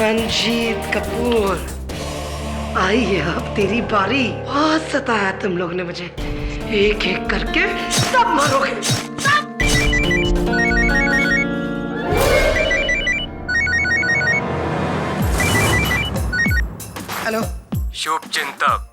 मंजीत कपूर, आई है अब तेरी बारी। बहुत सताया तुम लोग ने मुझे, एक एक करके सब मरोगे सब। हेलो, शुभ चिंतक।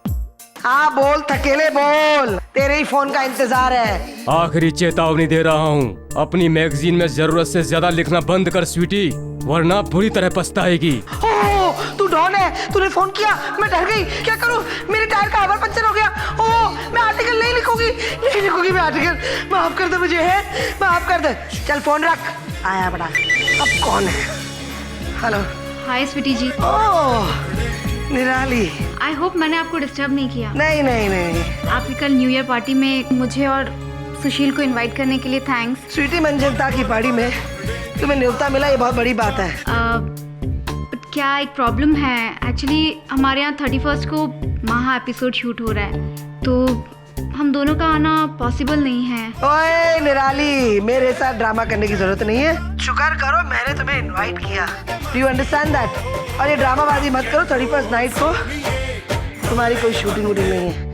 हाँ बोल, थकेले बोल, तेरे ही फोन का इंतजार है। आखिरी चेतावनी दे रहा हूँ, अपनी मैगजीन में जरूरत से ज्यादा लिखना बंद कर स्वीटी, वरना बुरी तरह पछताएगी। ओह, तू डॉन है, तूने फोन किया, मैं डर गई, क्या करूं? मेरे टायर का हवा पंचर हो गया। ओह, मैं आर्टिकल नहीं लिखूंगी मैं आर्टिकल। माफ कर दे मुझे, है माफ कर दे। चल फोन रख, आया बड़ा। अब कौन है? हेलो। हाय स्वीटी जी। ओह निराली, आई होप मैंने आपको डिस्टर्ब नहीं किया। नहीं। आपकी कल न्यू ईयर पार्टी में मुझे और सुशील को इनवाइट करने के लिए थैंक्स। स्वीटी मंजनता की पार्टी में तुम्हें न्योता मिला, ये बहुत बड़ी बात है। क्या एक प्रॉब्लम है, एक्चुअली हमारे यहाँ 31 को महा एपिसोड शूट हो रहा है, तो हम दोनों का आना पॉसिबल नहीं है। ओए निराली, मेरे साथ ड्रामा करने की जरूरत नहीं है। शुक्र करो मैंने तुम्हें इनवाइट किया। Do you understand that? और ये ड्रामाबाजी मत करो। 31st नाइट को तुम्हारी कोई शूटिंग वूटिंग नहीं है।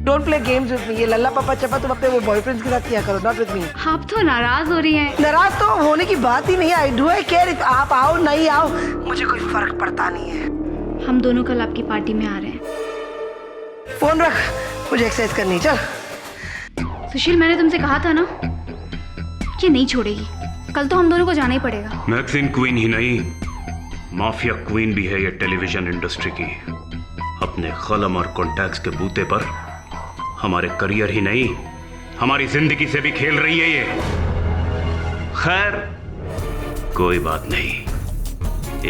Don't play games with me. ये लल्ला पापा चपा तुम अपने वो बॉयफ्रेंड्स के साथ किया करो, नॉट विद मी। आप तो नाराज हो रही हैं। नाराज तो होने की बात ही नहीं है। I do I care if आप आओ नहीं आओ, मुझे कोई फर्क पड़ता नहीं है। हम दोनों कल आपकी पार्टी में आ रहे हैं। फोन रख, मुझे एक्सरसाइज करनी है। चल सुशील, मैंने तुमसे कहा था ना कि नहीं छोड़ेगी, कल तो हम दोनों को जाना ही पड़ेगा। मैगजीन क्वीन ही नहीं, माफिया क्वीन भी है ये टेलीविजन इंडस्ट्री की। अपने कलम और कॉन्टैक्ट्स के बूते पर हमारे करियर ही नहीं, हमारी जिंदगी से भी खेल रही है ये। खैर कोई बात नहीं,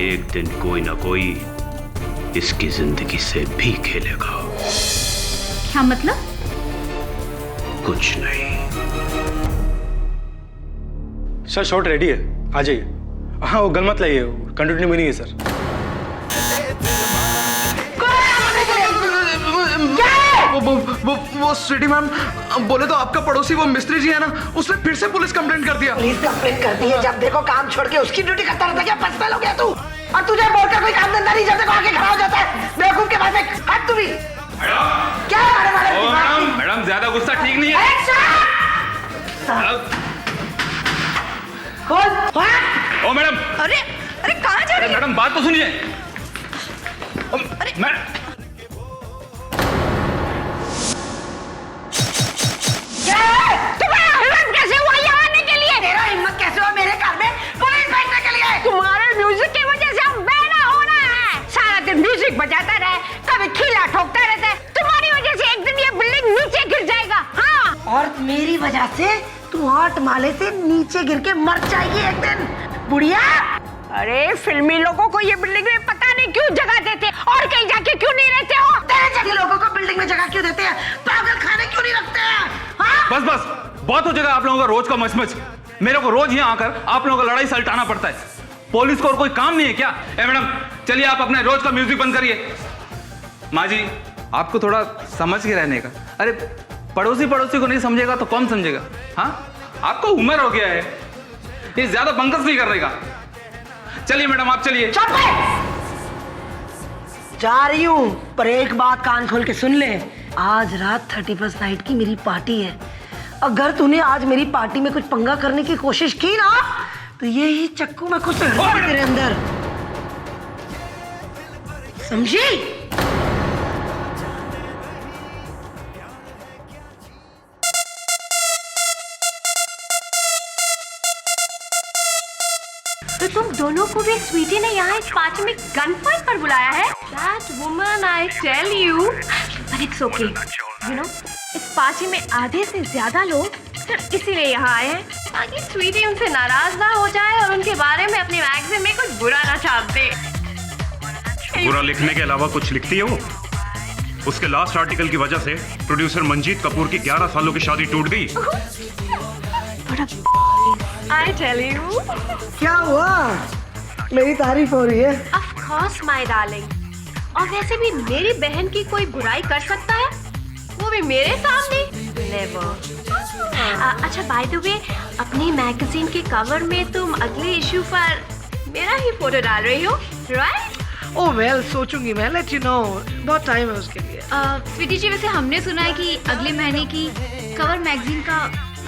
एक दिन कोई ना कोई इसकी जिंदगी से भी खेलेगा। क्या मतलब? कुछ नहीं। सर शॉट रेडी है, आ जाइए। हाँ वो गन मत लाइए, कंटिन्यू भी नहीं है सर। वो स्वीटी मैम बोले तो आपका पड़ोसी वो मिस्त्री जी है ना, उसने फिर से पुलिस कंप्लेंट कर दिया। पुलिस कंप्लेंट कर दी है? जब देखो काम छोड़ के उसकी ड्यूटी करता रहता है क्या? पसपेल हो गया तू? और तुझे बोलकर कोई काम धंधा नहीं, जब देखो आके खड़ा हो जाता है बेवकूफ के पास। हट तू भी। क्या मैडम ज्यादा गुस्सा ठीक नहीं है। ओ मैडम, अरे कहाँ जा रही है? मैडम बात तो सुनिए। अरे तुम्हारा हिम्मत कैसे हुआ यहाँ आने के लिए? तेरा हिम्मत कैसे हुआ मेरे घर में पुलिस बैठने के लिए? तुम्हारे म्यूजिक की वजह से हम बेना होना है। सारा दिन म्यूजिक बजाता रहे, कभी खीला ठोकता रहता है। तुम्हारी वजह से एक दिन ये बिल्डिंग नीचे गिर जाएगा। हाँ, और मेरी वजह से तू 8 माले से नीचे गिर के मर जाएगी एक दिन, बुढ़िया। अरे फिल्मी लोगों को ये बिल्डिंग में पता नहीं क्यों जगह देते और कहीं जाके क्यों नहीं रहते हो? तेरे जैसे लोगों को बिल्डिंग में जगह क्यों देते हैं? पागल खाने क्यों नहीं रखते हैं? हाँ? बस बहुत हो जाएगा आप लोगों का रोज का मचमच। मेरे को रोज यहाँ आकर आप लोगों का लड़ाई सलटाना पड़ता है। पुलिस को और कोई काम नहीं है क्या? मैडम चलिए आप अपने रोज का म्यूजिक बंद करिए। माँ जी आपको थोड़ा समझ के रहने का। अरे पड़ोसी को नहीं समझेगा तो कौन समझेगा? हाँ आपको उम्र हो गया है, ये ज्यादा बंकस नहीं करने का। चलिए मैडम आप चलिए। चुप है। जा रही हूँ, पर एक बात कान खोल के सुन ले। आज रात 31st नाइट की मेरी पार्टी है। अगर तूने आज मेरी पार्टी में कुछ पंगा करने की कोशिश की ना, तो ये ही चक्कू में कुछ तेरे अंदर, समझी? तो तुम दोनों को भी स्वीटी ने यहाँ इस पार्टी में गन पॉइंट पर बुलाया है? That woman, I tell you. But it's okay. You know, इस पार्टी में आधे से ज्यादा लोग सिर्फ इसीलिए यहाँ आए हैं ताकि स्वीटी उनसे नाराज ना हो जाए और उनके बारे में अपनी मैगजीन में कुछ बुरा ना छाप दे। बुरा लिखने के अलावा कुछ लिखती है वो? उसके लास्ट आर्टिकल की वजह से प्रोड्यूसर मंजीत कपूर की 11 सालों की शादी टूट गई। I tell you. क्या हुआ? मेरी तारीफ हो रही है? Of course, my darling. और वैसे भी मेरी बहन की कोई बुराई कर सकता है? वो भी मेरे सामने? Never. अच्छा by the way, अपनी मैगजीन के कवर में तुम अगले इश्यू पर मेरा ही फोटो डाल रही हो, राइट? ओ वेल, सोचूंगी मैं, लेट यू नो, बहुत टाइम है उसके लिए। स्वीटी जी, वैसे हमने सुना है कि अगले महीने की कवर मैगजीन का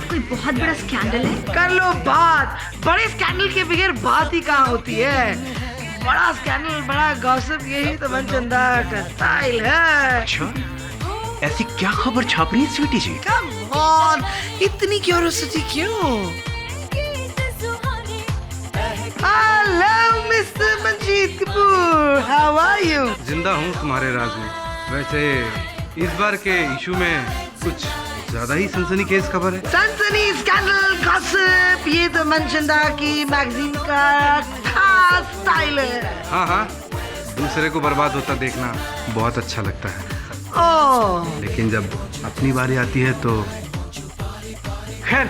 कोई बहुत बड़ा स्कैंडल है। कर लो बात, बड़े स्कैंडल के बगैर बात ही कहाँ होती है। बड़ा स्कैंडल, बड़ा गॉसिप, यही तो मनचंदा का स्टाइल है। अच्छा, ऐसी क्या खबर छाप रही है स्वीटी जी? कम ऑन, इतनी क्यूरियोसिटी क्यों? Hello mister Manjeet Kapoor, how are you? जिंदा हूँ तुम्हारे राज में। वैसे इस बार के इशू में कुछ ज्यादा ही सनसनीखेज खबर है। सनसनी, स्कैंडल, गॉसिप, ये तो मनचंदा की मैगजीन का खास स्टाइल है। हाँ, दूसरे को बर्बाद होता देखना बहुत अच्छा लगता है, लेकिन जब अपनी बारी आती है तो खैर।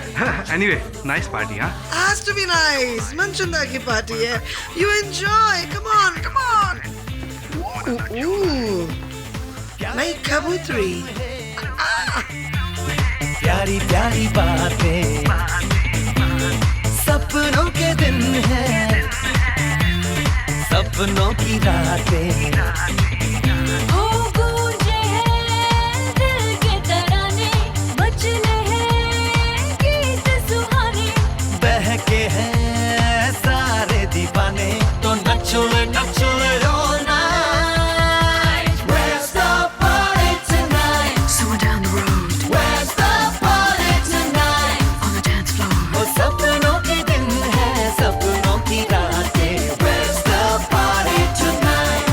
Anyway, nice party. हाँ, Has to be nice. Manchanda की पार्टी है। You enjoy. Come on, come on. नई कबूतरी। प्यारी प्यारी बातें, सपनों के दिन है, सपनों की रातें। हो गूंजे हैं दिल के तराने, बजने हैं गीत सुहाने, बहके हैं सारे दीवाने, तो नचो नचो all night. Where's the party tonight? Someone down the road Where's the party tonight? on the dance floor. वो सपनों के दिन है, सपनों की रातें। Where's the party tonight?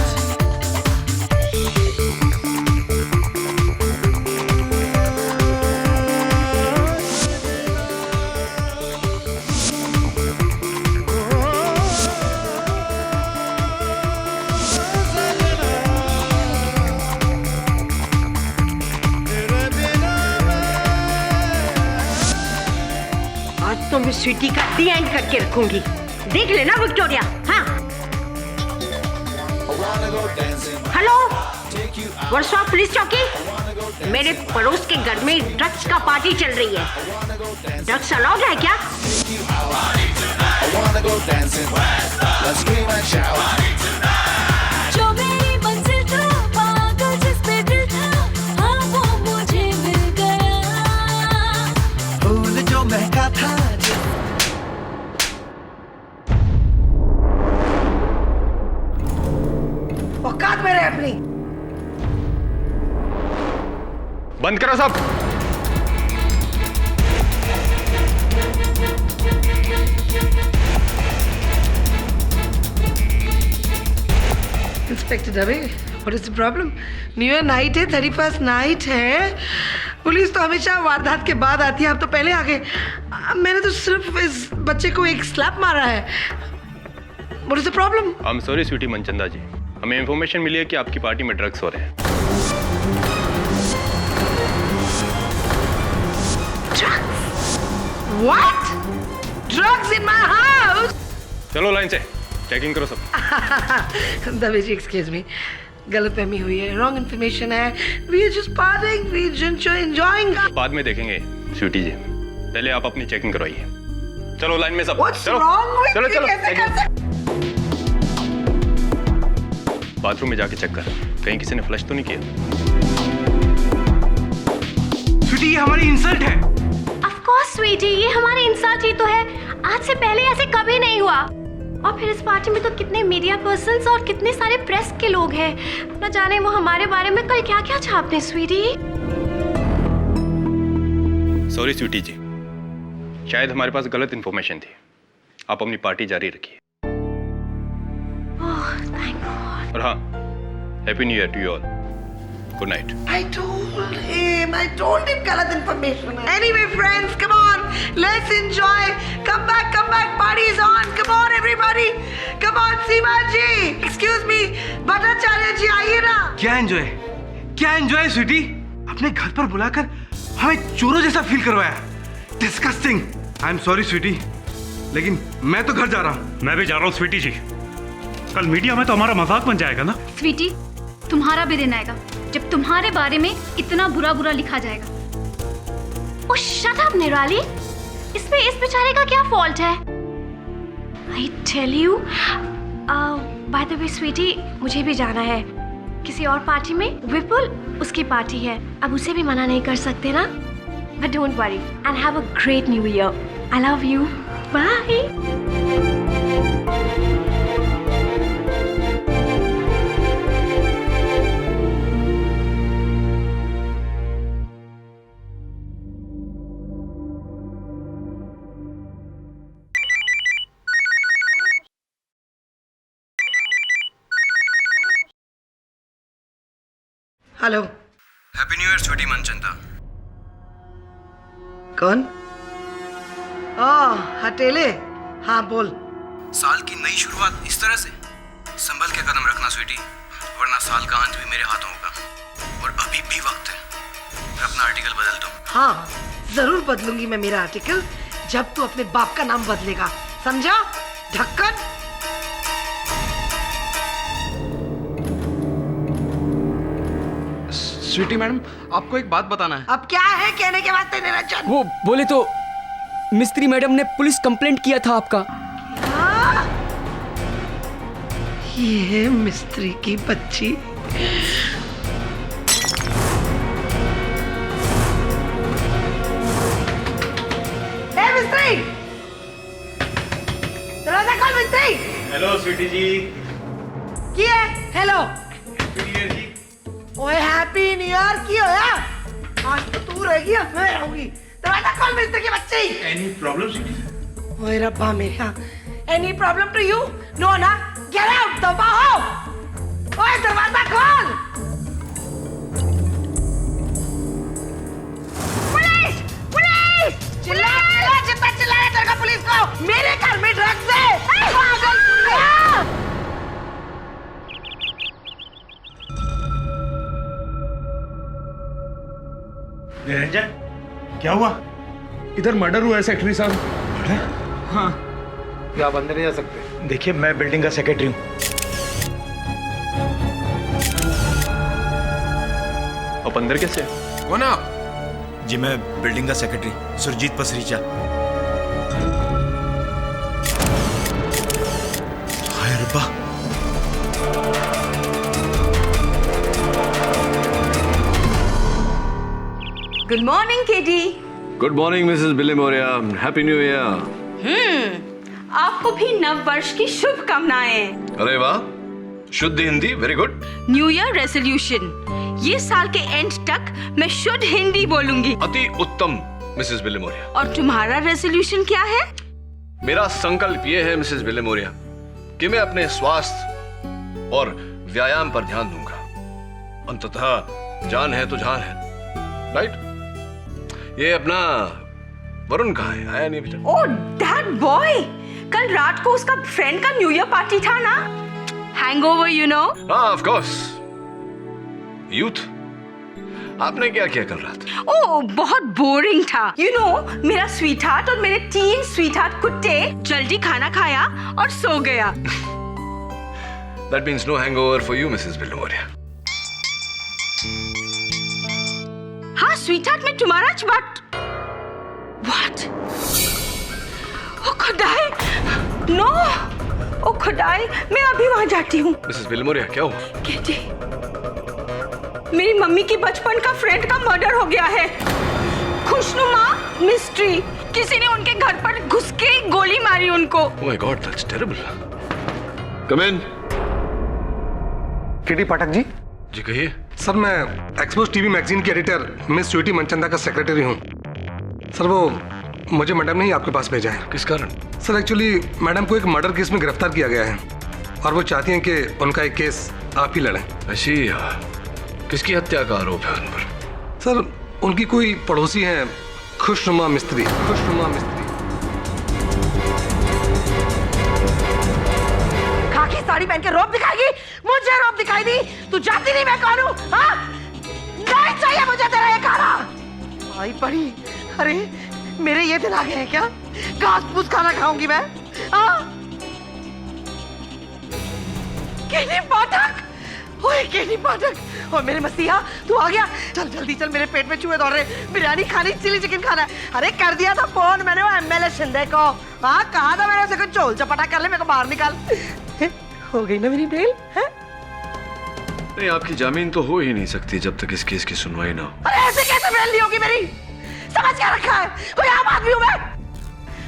आज तो मैं स्वीटी का डी एंड करके रखूंगी, देख लेना विक्टोरिया। हाँ, हेलो, वर्सोवा पुलिस चौकी। मेरे पड़ोस के घर में ड्रग्स का पार्टी चल रही है। ड्रग्स अलाउड है क्या? जो मेरी मंजिल था, पागल जिस पे दिल था, हाँ वो मुझे मिल गया। फूल जो महका था, औकात में रहे अपनी। बंद करो सब। Inspector Dave, what is the problem? New year night है, 31st नाइट है। पुलिस तो हमेशा वारदात के बाद आती है, आप तो पहले आ गए। मैंने तो सिर्फ इस बच्चे को एक स्लैप मारा है। What is the problem? I am sorry Sweety Manchanda ji, हमें इंफॉर्मेशन मिली है कि आपकी पार्टी में ड्रग्स हो रहे हैं। What? Drugs in my house? चलो लाइन से चेकिंग करो सब। दवे जी, एक्सक्यूज मी, गलतफहमी हुई है, रॉन्ग इन्फॉर्मेशन है। We are just partying, we are enjoying. बाद में देखेंगे स्वीटी जी, पहले आप अपनी चेकिंग करवाइए। चलो लाइन में सब। What's चलो wrong with चलो you? चलो कैसे कर सकते? बाथरूम में जाके चेक कर, कहीं किसी ने फ्लश तो नहीं किया। स्वीटी, ये हमारी इंसल्ट है। ऑफ कोर्स स्वीटी, ये हमारी इंसल्ट ही तो है। आज से पहले ऐसे कभी नहीं हुआ। और फिर इस पार्टी में तो कितने मीडिया पर्सन्स और कितने सारे प्रेस के लोग हैं। न जाने वो हमारे बारे में कल क्या क्या छापते हैं स्वीटी। सॉरी स्वीटी जी, शायद हमारे पास गलत इन्फॉर्मेशन थी। आप अपनी पार्टी जारी रखिए। Oh thank God. और हाँ, happy new year to you all. Good night. I told him गलत information. Anyway, friends, come on, let's enjoy. Come back, party is on. Come on, everybody. Come on, Seema ji. Excuse me, Bhattacharya ji, आइए ना. क्या enjoy Sweety? अपने घर पर बुलाकर हमें चोरों जैसा फील करवाया। Disgusting. I am sorry Sweety, लेकिन मैं तो घर जा रहा हूँ। मैं भी जा रहा हूँ स्वीटी जी। कल मीडिया में तो हमारा मजाक बन जाएगा ना। स्वीटी, तुम्हारा भी दिन आएगा जब तुम्हारे बारे में इतना बुरा बुरा लिखा जाएगा। ओह शट अप निराली, इसमें इस बेचारे का क्या फॉल्ट है? I tell you, by the way Sweety, मुझे भी जाना है किसी और पार्टी में। विपुल, उसकी पार्टी है, अब उसे भी मना नहीं कर सकते ना। But don't worry and have a great new year. I love you, bye. Hello. Happy new year Sweety Manchanda. कौन? हटेले। हाँ बोल। साल की नई शुरुआत इस तरह से संभल के कदम रखना स्वीटी, वरना साल का अंत भी मेरे हाथों होगा। और अभी भी वक्त है, अपना आर्टिकल बदल दो। हाँ जरूर बदलूंगी मैं मेरा आर्टिकल, जब तू अपने बाप का नाम बदलेगा, समझा? ढक्कन। स्वीटी मैडम, आपको एक बात बताना है। अब क्या है कहने के वास्ते निरंजन? वो बोले तो मिस्त्री मैडम ने पुलिस कंप्लेंट किया था आपका। ये मिस्त्री की बच्ची। मिस्त्री, दरवाजा खोल मिस्त्री। हेलो स्वीटी जी। की है? हेलो न्यू ईयर जी। ओए हैप्पी न्यू ईयर की होया? आज तो तू रहेगी, मैं रहूंगी। दरवाजा खोल मिस्त्री की बच्ची। Any problem Sweety ji? ओए रब्बा मेरा, any problem to you? No ना, गेट आउट, दबा हो। ओए दरवाजा खोल। पुलिस, पुलिस, चिल्ला चिल्ला जितना चिल्लाया तेरे को पुलिस को। मेरे घर में ड्रग्स है, पागल पुलिया। निरंजन, क्या हुआ? इधर मर्डर हुआ है सेक्रेटरी साहब। हाँ। क्या आप अंदर नहीं जा सकते? देखिए, मैं बिल्डिंग का सेक्रेटरी हूँ। आप अंदर कैसे? कौन आप? जी मैं बिल्डिंग का सेक्रेटरी सुरजीत पसरीचा। हाय रब्बा। Good morning KD. Good morning Mrs Bilimoria, happy new year. आपको भी नव वर्ष की शुभकामनाएं। अरे वाह, शुद्ध Hindi, very good. New year resolution, ये साल के एंड तक मैं शुद्ध हिंदी बोलूंगी। अति उत्तम मिसेस बिलेमोरिया। और तुम्हारा रेजोल्यूशन क्या है? मेरा संकल्प ये है मिसेस बिलेमोरिया कि मैं अपने स्वास्थ्य और व्यायाम पर ध्यान दूंगा। अंततः जान है तो जान है, राइट? ये अपना वरुण कहाँ है? आया नहीं अभी तक। ओह दैट बॉय, कल रात को उसका फ्रेंड का न्यू ईयर पार्टी था ना, हैंगओवर यू नो। हाँ ऑफ कोर्स। यूथ, आपने क्या किया कल रात? ओह बहुत बोरिंग था। यू नो, मेरा स्वीटहार्ट और मेरे 3 स्वीटहार्ट कुत्ते जल्दी खाना खाया और सो गया। That means no hangover for you, Mrs. Bilomoria. हाँ स्वीटहार्ट में तुम्हारा बट व्हाट? ओ खुदाई, नो, ओ खुदाई, मैं अभी वहां जाती हूँ। मिसेस बिलमोरिया, क्या हुआ? केटी, मेरी मम्मी की बचपन का फ्रेंड का मर्डर हो गया है। खुशनुमा मिस्ट्री, किसी ने उनके घर पर घुस के गोली मारी उनको। Oh my God, that's terrible. Come in. केटी पाठक जी। जी कहिए। सर मैं एक्सपोज टीवी मैगजीन की एडिटर मिस स्वीटी मनचंदा का सेक्रेटरी हूँ। सर वो मुझे मैडम ने ही आपके पास भेजा है। किस कारण? सर एक्चुअली मैडम को एक मर्डर केस में गिरफ्तार किया गया है और वो चाहती हैं कि उनका एक केस आप ही लड़ें। ऐसी किसकी हत्या का आरोप है उन पर? सर उनकी कोई पड़ोसी है, खुशनुमा मिस्त्री। खुशनुमा मिस्त्री खाकी साड़ी पहन के रौब दिखाएगी? मुझे रौब दिखाई दी? तू जानती नहीं मैं कौन हूँ? हाँ? नहीं चाहिए मुझे तेरा ये खाना। आई पड़ी, अरे मेरे ये दिन आ गए हैं क्या? घास फूस खाना खाऊंगी मैं? हाँ? केटी पाठक, ओए केटी पाठक और मेरे मसीहा तू आ गया। चल जल्दी चल, मेरे पेट में चूहे दौड़ रहे। बिरयानी खानी, चिली चिकन खाना है। अरे कर दिया था फोन मैंने वो एमएलए शिंदे को। हाँ कहा था मैंने उसे कुछ चोल चपाटा कर ले, मेरे को बाहर निकाल। हो गई ना मेरी बेल है? नहीं, आपकी जामीन तो हो ही नहीं सकती जब तक इस केस की सुनवाई ना हो। अरे ऐसे कैसे बेल नहीं होगी मेरी? समझ क्या रखा है? कोई आम आदमी हूँ मैं?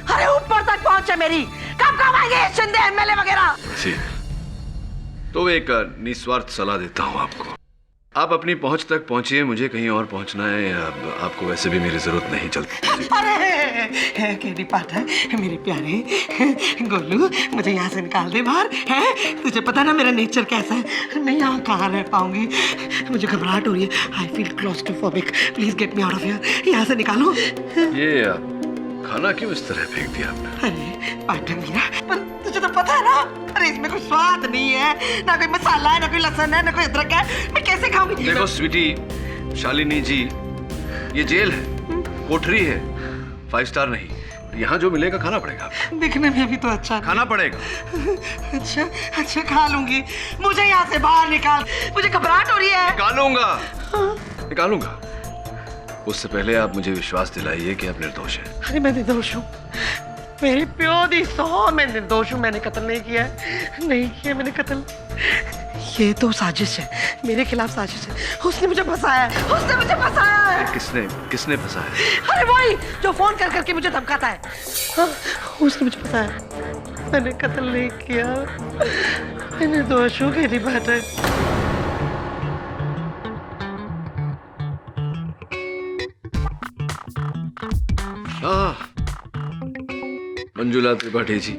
अरे ऊपर तक पहुंचे मेरी, कब आएंगे शिंदे एमएलए वगैरह? जी, तो एक निस्वार्थ सलाह देता हूँ आपको। आप अपनी पहुंच तक पहुंचिए, मुझे कहीं और पहुंचना है। आपको वैसे भी मेरी जरूरत नहीं चलती। अरे केटी पाठक मेरे प्यारे गोलू, मुझे यहाँ से निकाल दे बाहर। है तुझे पता ना मेरा नेचर कैसा है, मैं यहाँ कहाँ रह पाऊंगी। मुझे घबराहट हो रही है। I feel claustrophobic, please get me out of here. यहाँ से निकालो। ये खाना क्यों इस तरह फेंक दिया आपने? अरे पाठक मीरा, पर तुझे तो पता है ना, अरे इसमें कोई स्वाद नहीं है, ना कोई मसाला है, ना कोई लहसुन है, ना कोई अदरक है। मैं कैसे खाऊंगी? देखो स्वीटी, शालिनी जी, ये जेल है, कोठरी है, 5 स्टार नहीं। यहाँ जो मिलेगा खाना पड़ेगा। दिखने में भी तो अच्छा खाना पड़ेगा। अच्छा अच्छा खा लूंगी। मुझे यहाँ से बाहर निकाल, मुझे घबराहट हो रही है। निकालूंगा। उससे पहले आप मुझे विश्वास दिलाइए कि आप निर्दोष हैं। अरे मैं निर्दोष हूँ, मेरी प्यो दी सौ, मैं निर्दोष हूँ। मैंने कत्ल नहीं किया है, नहीं किया मैंने कत्ल। ये तो साजिश है, मेरे खिलाफ साजिश है। उसने मुझे फंसाया है, उसने मुझे फंसाया है। किसने फंसाया? अरे वही जो फोन कर करके मुझे धमकाता है। हाँ, उसने मुझे फंसाया। मैंने कत्ल नहीं किया, मैं निर्दोष हूँ केटी पाठक। मंजुला त्रिपाठी जी,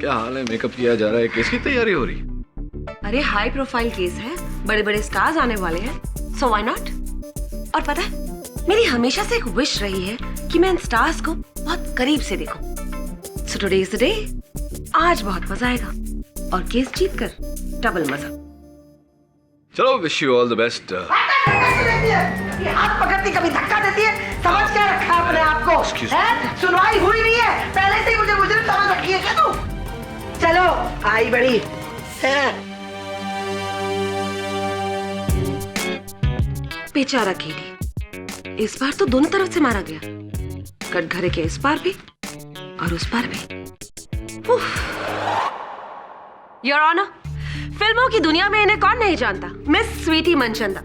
क्या हाल है? मेकअप किया जा रहा है, केस की तैयारी हो रही? अरे हाई प्रोफाइल केस है, बड़े बड़े स्टार्स आने वाले हैं, सो व्हाई नॉट? और पता है, मेरी हमेशा से एक विश रही है कि मैं इन स्टार्स को बहुत करीब से देखूं। So today is the day. आज बहुत मजा आएगा और केस जीत कर डबल मजा। चलो, wish you all the best. ये हाथ पकड़ती कभी धक्का देती है, समझ क्या रखा है अपने आप को? सुनवाई हुई नहीं है, पहले से ही मुझे मुजरिम समझ रखी है क्या तू? चलो आई बड़ी है। बेचारा केडी, इस बार तो दोनों तरफ से मारा गया, कटघरे के इस पार भी और उस पार भी। योर ऑनर, फिल्मों की दुनिया में इन्हें कौन नहीं जानता, मिस स्वीटी मनचंदा,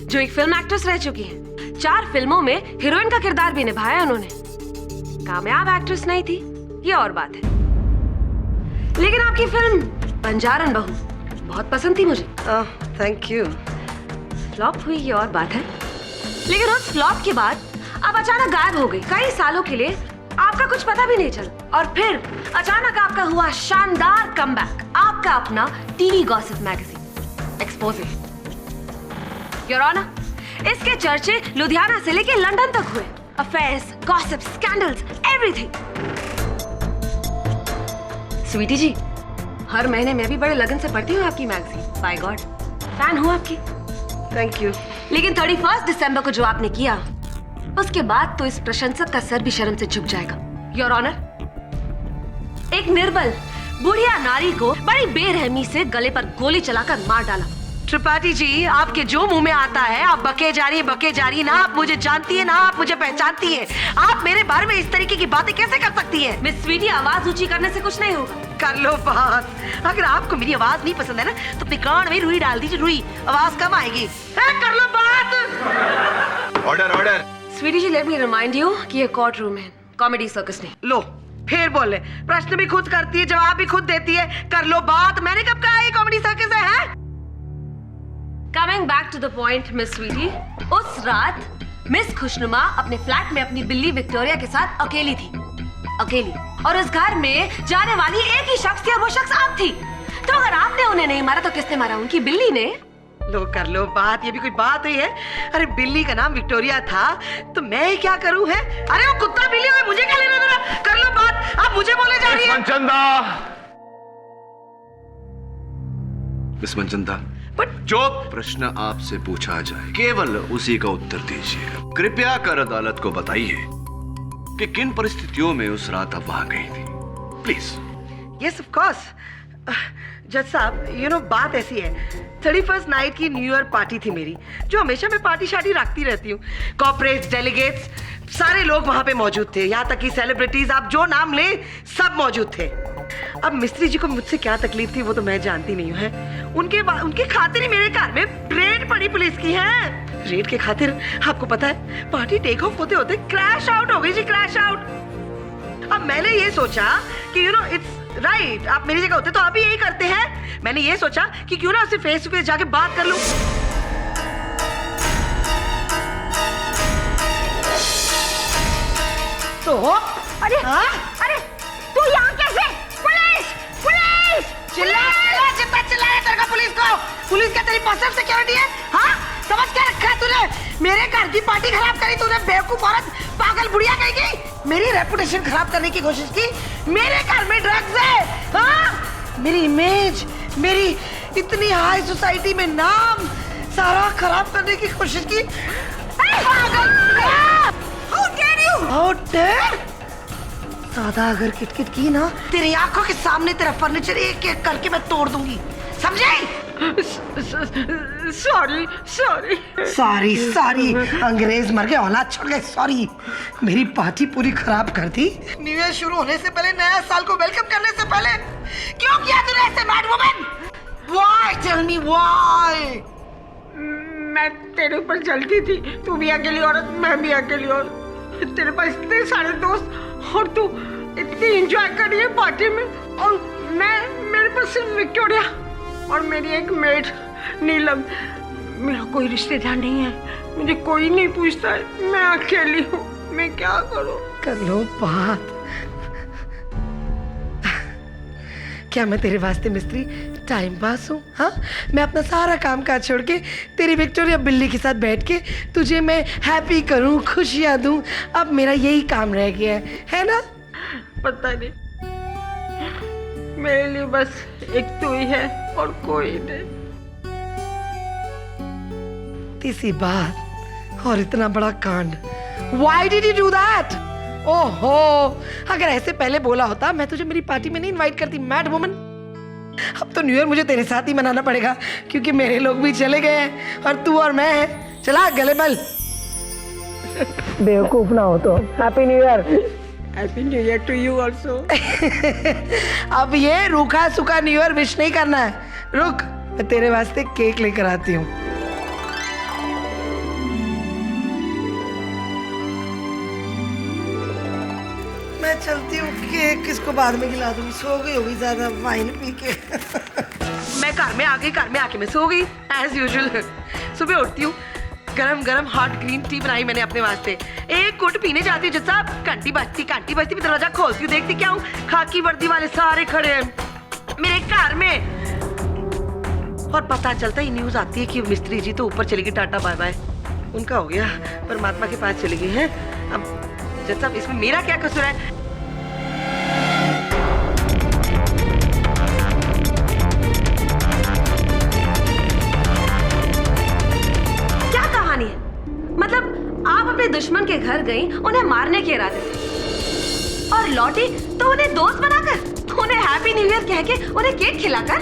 जो एक फिल्म एक्ट्रेस रह चुकी हैं। 4 फिल्मों में हीरोइन का किरदार भी निभाया उन्होंने। कामयाब एक्ट्रेस नहीं थी, ये और बात है। लेकिन आपकी फिल्म बंजारन बहू बहुत पसंद थी मुझे। Thank you. फ्लॉप हुई ये और बात है, लेकिन उस फ्लॉप के बाद अब अचानक गायब हो गई। कई सालों के लिए आपका कुछ पता भी नहीं चला, और फिर अचानक आपका हुआ शानदार कमबैक, आपका अपना TV gossip magazine exposing. Your honour, इसके चर्चे लुधियाना से लेकर लंदन तक हुए। Affairs, gossip, scandals, everything. Sweety ji, हर महीने मैं भी बड़े लगन से पढ़ती हूँ आपकी मैगजीन। बाय गॉड, फैन हूँ आपकी। Thank you. लेकिन 31 दिसंबर को जो आपने किया, उसके बाद तो इस प्रशंसक का सर भी शर्म से झुक जाएगा। योर ऑनर, एक निर्बल बुढ़िया नारी को बड़ी बेरहमी से गले पर गोली चलाकर मार डाला। त्रिपाठी जी, आपके जो मुंह में आता है आप बके जा रही, ना आप मुझे जानती है ना आप मुझे पहचानती है। आप मेरे बारे में इस तरीके की बातें कैसे कर सकती हैं? मिस स्वीटी, आवाज ऊंची करने से कुछ नहीं होगा। कर लो बात। अगर आपको मेरी आवाज नहीं पसंद है ना, तो अपने कान में रुई डाल दीजिए, रुई, आवाज कम आएगी। कर लो बात। Order. Sweety ji, let me remind you कि ये कोर्ट रूम है, कॉमेडी सर्कस नहीं। लो फिर बोले, प्रश्न भी खुद करती है, जवाब भी खुद देती है। कर लो बात। मैंने कब कहा ये कॉमेडी सर्कस है? Coming back to the point, miss Sweety, उस रात मिस खुशनुमा अपने फ्लैट में अपनी बिल्ली विक्टोरिया के साथ अकेली थी, अकेली। और उस घर में जाने वाली एक ही शख्स थी, और वो शख्स आप थी। तो अगर आपने उन्हें नहीं मारा तो किसने मारा? उनकी बिल्ली ने। लो कर लो बात, ये भी कोई बात ही है? अरे बिल्ली का नाम विक्टोरिया था, तो मैं ही क्या करूं है? अरे वो कुत्ता बिल्ली हुए, मुझे क्या लेना देना? कर लो बात। आप मुझे बोले जा रही है। मिस मनचंदा, जो प्रश्न आपसे पूछा जाए केवल उसी का उत्तर दीजिए। कृपया कर अदालत को बताइए कि किन परिस्थितियों में उस रात आप वहां गई थी, प्लीज। यस ऑफ कोर्स, जज साहब, यू नो बात ऐसी है, 31st नाइट की न्यू ईयर पार्टी थी मेरी, जो हमेशा मैं पार्टी शार्टी रखती रहती हूँ। कॉर्पोरेट्स, डेलीगेट्स, सारे लोग वहाँ पे मौजूद थे, यहाँ तक कि सेलिब्रिटीज, आप जो नाम ले सब मौजूद थे। अब मिस्त्री जी को मुझसे क्या तकलीफ थी वो तो मैं जानती नहीं हूँ है। उनके खातिर ही मेरे घर में रेड पड़ी पुलिस की है। रेड के खातिर आपको पता है पार्टी टेक ऑफ होते होते क्रैश आउट हो गई जी, क्रैश आउट। अब मैंने ये सोचा कि यू नो इट्स राइट, आप मेरी जगह होते तो आप भी यही करते हैं। मैंने ये सोचा कि क्यों ना उससे फेस टू फेस जाके बात कर लूं। तो अरे अरे तू यहाँ कैसे? पुलिस पुलिस चिल्ला जितना चिल्लाए तेरे को पुलिस को। पुलिस क्या तेरी पर्सनल सिक्योरिटी है? हाँ, समझ क्या रखा है तूने? मेरे घर की पार्टी खराब करी तूने, बेवकूफ औरत, पागल बुढ़िया कहेगी। मेरी रेपुटेशन खराब करने की कोशिश की। मेरे घर में ड्रग्स है, हाँ? मेरी इमेज, मेरी इतनी हाई सोसाइटी में नाम सारा खराब करने की कोशिश की। पागल, how dare you? How dare? ज्यादा अगर किटकिट की ना, तेरी आंखों के सामने तेरा फर्नीचर एक एक करके मैं तोड़ दूंगी, समझे? सॉरी सॉरी सॉरी सॉरी, अंग्रेज मर गए औलाद छोड़ गए, सॉरी। मेरी पार्टी पूरी खराब कर दी। न्यू ईयर शुरू होने से पहले, नया साल को वेलकम करने से पहले क्यों किया तूने ऐसे, mad woman? Why, tell me why? मैं तेरे ऊपर जलती थी, तू भी अकेली औरत, मैं भी अकेली औरत, तेरे पास इतने सारे दोस्त और तू इतनी एंजॉय कर रही है पार्टी में, और मेरे पास सिर्फ विक्टोरिया और मेरी एक मेड नीलम। मेरा कोई रिश्तेदार नहीं है, मुझे कोई नहीं पूछता है, मैं अकेली हूँ, मैं क्या करूँ? कर लो बात। क्या मैं तेरे वास्ते मिस्त्री टाइम पास हूँ? हाँ, मैं अपना सारा काम काज छोड़ के तेरी विक्टोरिया बिल्ली के साथ बैठ के तुझे मैं हैप्पी करूँ, खुशियाँ दूँ। अब मेरा यही काम रह गया है ना? पता नहीं, मेरे लिए बस एक तू ही है और कोई नहीं। तीसरी बात और इतना बड़ा कांड। Why did you do that? ओहो, अगर ऐसे पहले बोला होता मैं तुझे मेरी पार्टी में नहीं इनवाइट करती, मैड वुमन। अब तो न्यू ईयर मुझे तेरे साथ ही मनाना पड़ेगा, क्योंकि मेरे लोग भी चले गए हैं और तू और मैं हैं। चला गले मल। बेवकूफ ना हो तो। Happy new year. Happy new year to you also. अब ये रूखा सूखा न्यू ईयर विश नहीं करना है। रुक, मैं तेरे वास्ते केक लेकर आती हूँ। मैं चलती हूँ, केक किसको बाद में खिला दूँगी, सो गई होगी ज्यादा वाइन पी के। मैं घर में आ गई, घर में आके मैं सो गई एज यूजुअल। सुबह उठती हूँ, गरम गरम हॉट ग्रीन टी बनाई मैंने अपने वास्ते, एक घुट पीने जाती हूँ। जज साहब, घंटी बजती मैं दरवाजा खोलती हूँ, देखती क्या हूँ, खाकी वर्दी वाले सारे खड़े हैं मेरे घर में। और पता चलता ही न्यूज आती है कि मिस्त्री जी तो ऊपर चली गई, टाटा बाय बाय, उनका हो गया, परमात्मा के पास चली गई है। अब जज साहब, इसमें मेरा क्या कसूर है? मतलब आप अपने दुश्मन के घर गई उन्हें मारने के इरादे से, और लौटी तो उन्हें दोस्त बनाकर, उन्हें हैप्पी न्यू ईयर कह के, उन्हें केक खिलाकर।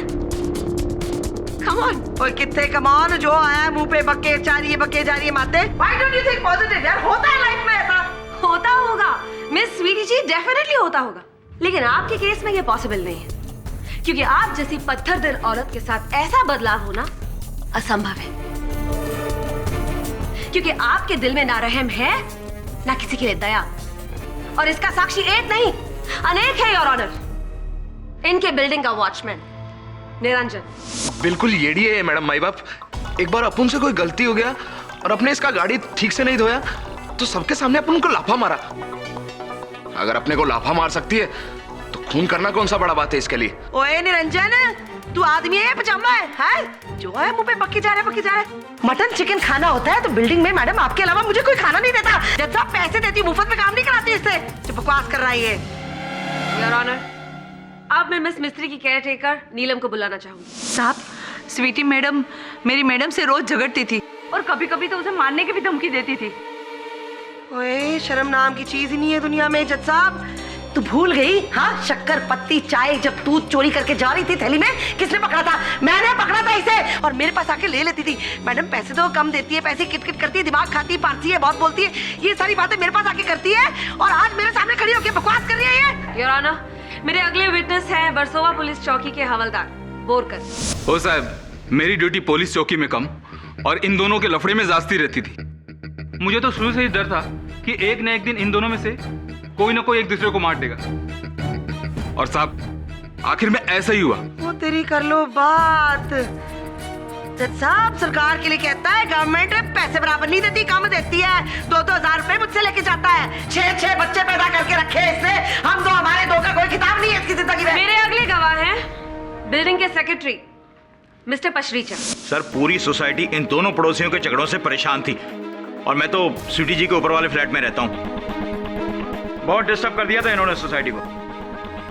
Come on. ओए कितने कम ऑन, जो आया मुंह पे बके जा रही है माते। Why don't you think positive यार? होता है लाइफ में ऐसा। होता होगा मिस स्वीटी जी, डेफिनेटली होता होगा, लेकिन आपके केस में ये पॉसिबल नहीं है, क्योंकि आप जैसी पत्थर दिल औरत के साथ ऐसा बदलाव होना असंभव है, क्योंकि आपके दिल में ना रहम है ना किसी के लिए दया, और इसका साक्षी एक नहीं अनेक है योर ऑनर। इनके बिल्डिंग का वॉचमैन निरंजन बिल्कुल येड़ी है मैडम माई बाप। एक बार अपन से कोई गलती हो गया और अपने इसका गाड़ी ठीक से नहीं धोया तो सबके सामने अपन को लाफा मारा। अगर अपने को लाफा मार सकती है तो खून करना कौन सा बड़ा बात है इसके लिए। ओए निरंजन, तू आदमी है पजामा है? जो है मुंह पे बक्की जा रहा है। मटन चिकन खाना होता है तो बिल्डिंग में मैडम आपके अलावा मुझे कोई खाना नहीं देता। जब साहब पैसे देती हूँ, मुफ्त में काम नहीं कराती इससे, जो बकवास कर रहा है ये। योर ऑनर, अब मैं मिस मिस्त्री की केयर टेकर नीलम को बुलाना चाहूंगी। साहब, स्वीटी मैडम मेरी मैडम से रोज झगड़ती थी और कभी कभी तो उसे मारने की भी धमकी देती थी। ओए, शर्म नाम की चीज ही नहीं है दुनिया में जज साहब। तू भूल गई? हाँ, शक्कर पत्ती चाय जब तू चोरी करके जा रही थी थैली में, किसने पकड़ा था? मैंने पकड़ा था इसे, और मेरे पास आके ले लेती थी। मैडम पैसे तो कम देती है, पैसे किटकिट करती है, दिमाग खाती है, पारती है, बहुत बोलती है, ये सारी बातें मेरे पास आके करती है, और आज मेरे सामने खड़ी होकर बकवास कर रही है ये। योर ऑनर, मेरे अगले विटनेस हैं वर्सोवा पुलिस चौकी के हवलदार बोरकर। ओ साहब, मेरी ड्यूटी पुलिस चौकी में कम और इन दोनों के लफड़े में जास्ती रहती थी। मुझे तो शुरू से ही डर था कि एक न एक दिन इन दोनों में से कोई ना कोई एक दूसरे को मार देगा, और साहब आखिर में ऐसा ही हुआ। वो तेरी कर लो बात। जज साहब, सरकार के लिए कहता है गवर्नमेंट पैसे बराबर नहीं देती, कम देती है। 2-2 हजार रुपए मुझसे लेके जाता है। 6 बच्चे पैदा करके रखे इसने, हम दो, हमारे दो का कोई किताब नहीं है इसकी जिंदगी में। मेरे अगले गवाह हैं बिल्डिंग के सेक्रेटरी मिस्टर पशरीचा। सर, पूरी सोसाइटी इन दोनों पड़ोसियों के झगड़ों से परेशान थी, और मैं तो स्वीटी जी के ऊपर वाले फ्लैट में रहता हूँ। बहुत डिस्टर्ब कर दिया था इन्होंने सोसाइटी को।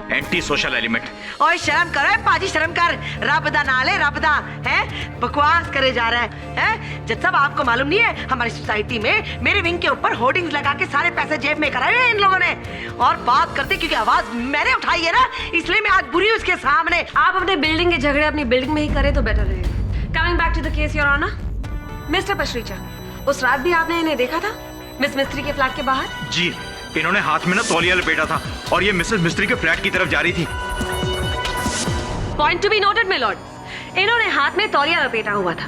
Anti social element. ओए शर्म करो पाजी, शर्म कर। रब दा नाल है, रब दा है, बकवास करे जा रहा है। जज साहब, आपको मालूम नहीं है हमारी सोसाइटी में मेरे विंग के ऊपर होर्डिंग्स लगा के सारे पैसे जेब में कराए हैं इन लोगों ने, और बात करते क्योंकि आवाज मैंने उठाई है ना, इसलिए मैं आज बुरी उसके सामने। आप अपने बिल्डिंग के झगड़े अपनी बिल्डिंग में ही करें तो बेटर रहेगा। Coming back to the case your honour, mister Pasricha, उस रात भी आपने इन्हें देखा था मिस मिस्त्री के फ्लैट के बाहर? जी, इन्होंने हाथ में ना तौलिया लपेटा था, और ये मिसेस मिस्त्री के फ्लैट की तरफ जा रही थी। Point to be noted my Lord, इन्होंने हाथ में तौलिया लपेटा हुआ था।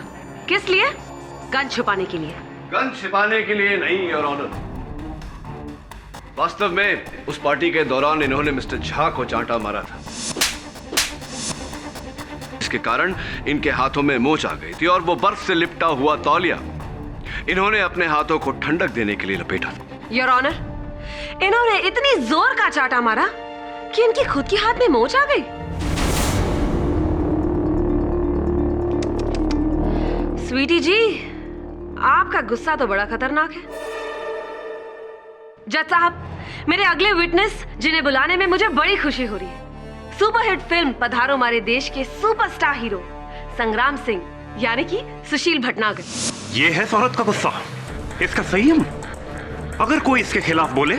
किस लिए? गन छुपाने के लिए। गन छिपाने के लिए नहीं योर ऑनर, वास्तव में उस पार्टी के दौरान इन्होंने मिस्टर झा को चांटा मारा था, इसके कारण इनके हाथों में मोच आ गई थी, और वो बर्फ से लिपटा हुआ तौलिया इन्होंने अपने हाथों को ठंडक देने के लिए लपेटा था। योर ऑनर, इन्होंने इतनी जोर का चांटा मारा कि इनकी खुद के हाथ में मोच आ गई। स्वीटी जी, आपका गुस्सा तो बड़ा खतरनाक है। जज साहब, मेरे अगले विटनेस जिन्हें बुलाने में मुझे बड़ी खुशी हो रही है, सुपरहिट फिल्म पधारो हमारे देश के सुपरस्टार हीरो संग्राम सिंह यानी कि सुशील भटनागर। ये है औरत का गुस्सा, इसका संयम। अगर कोई इसके खिलाफ बोले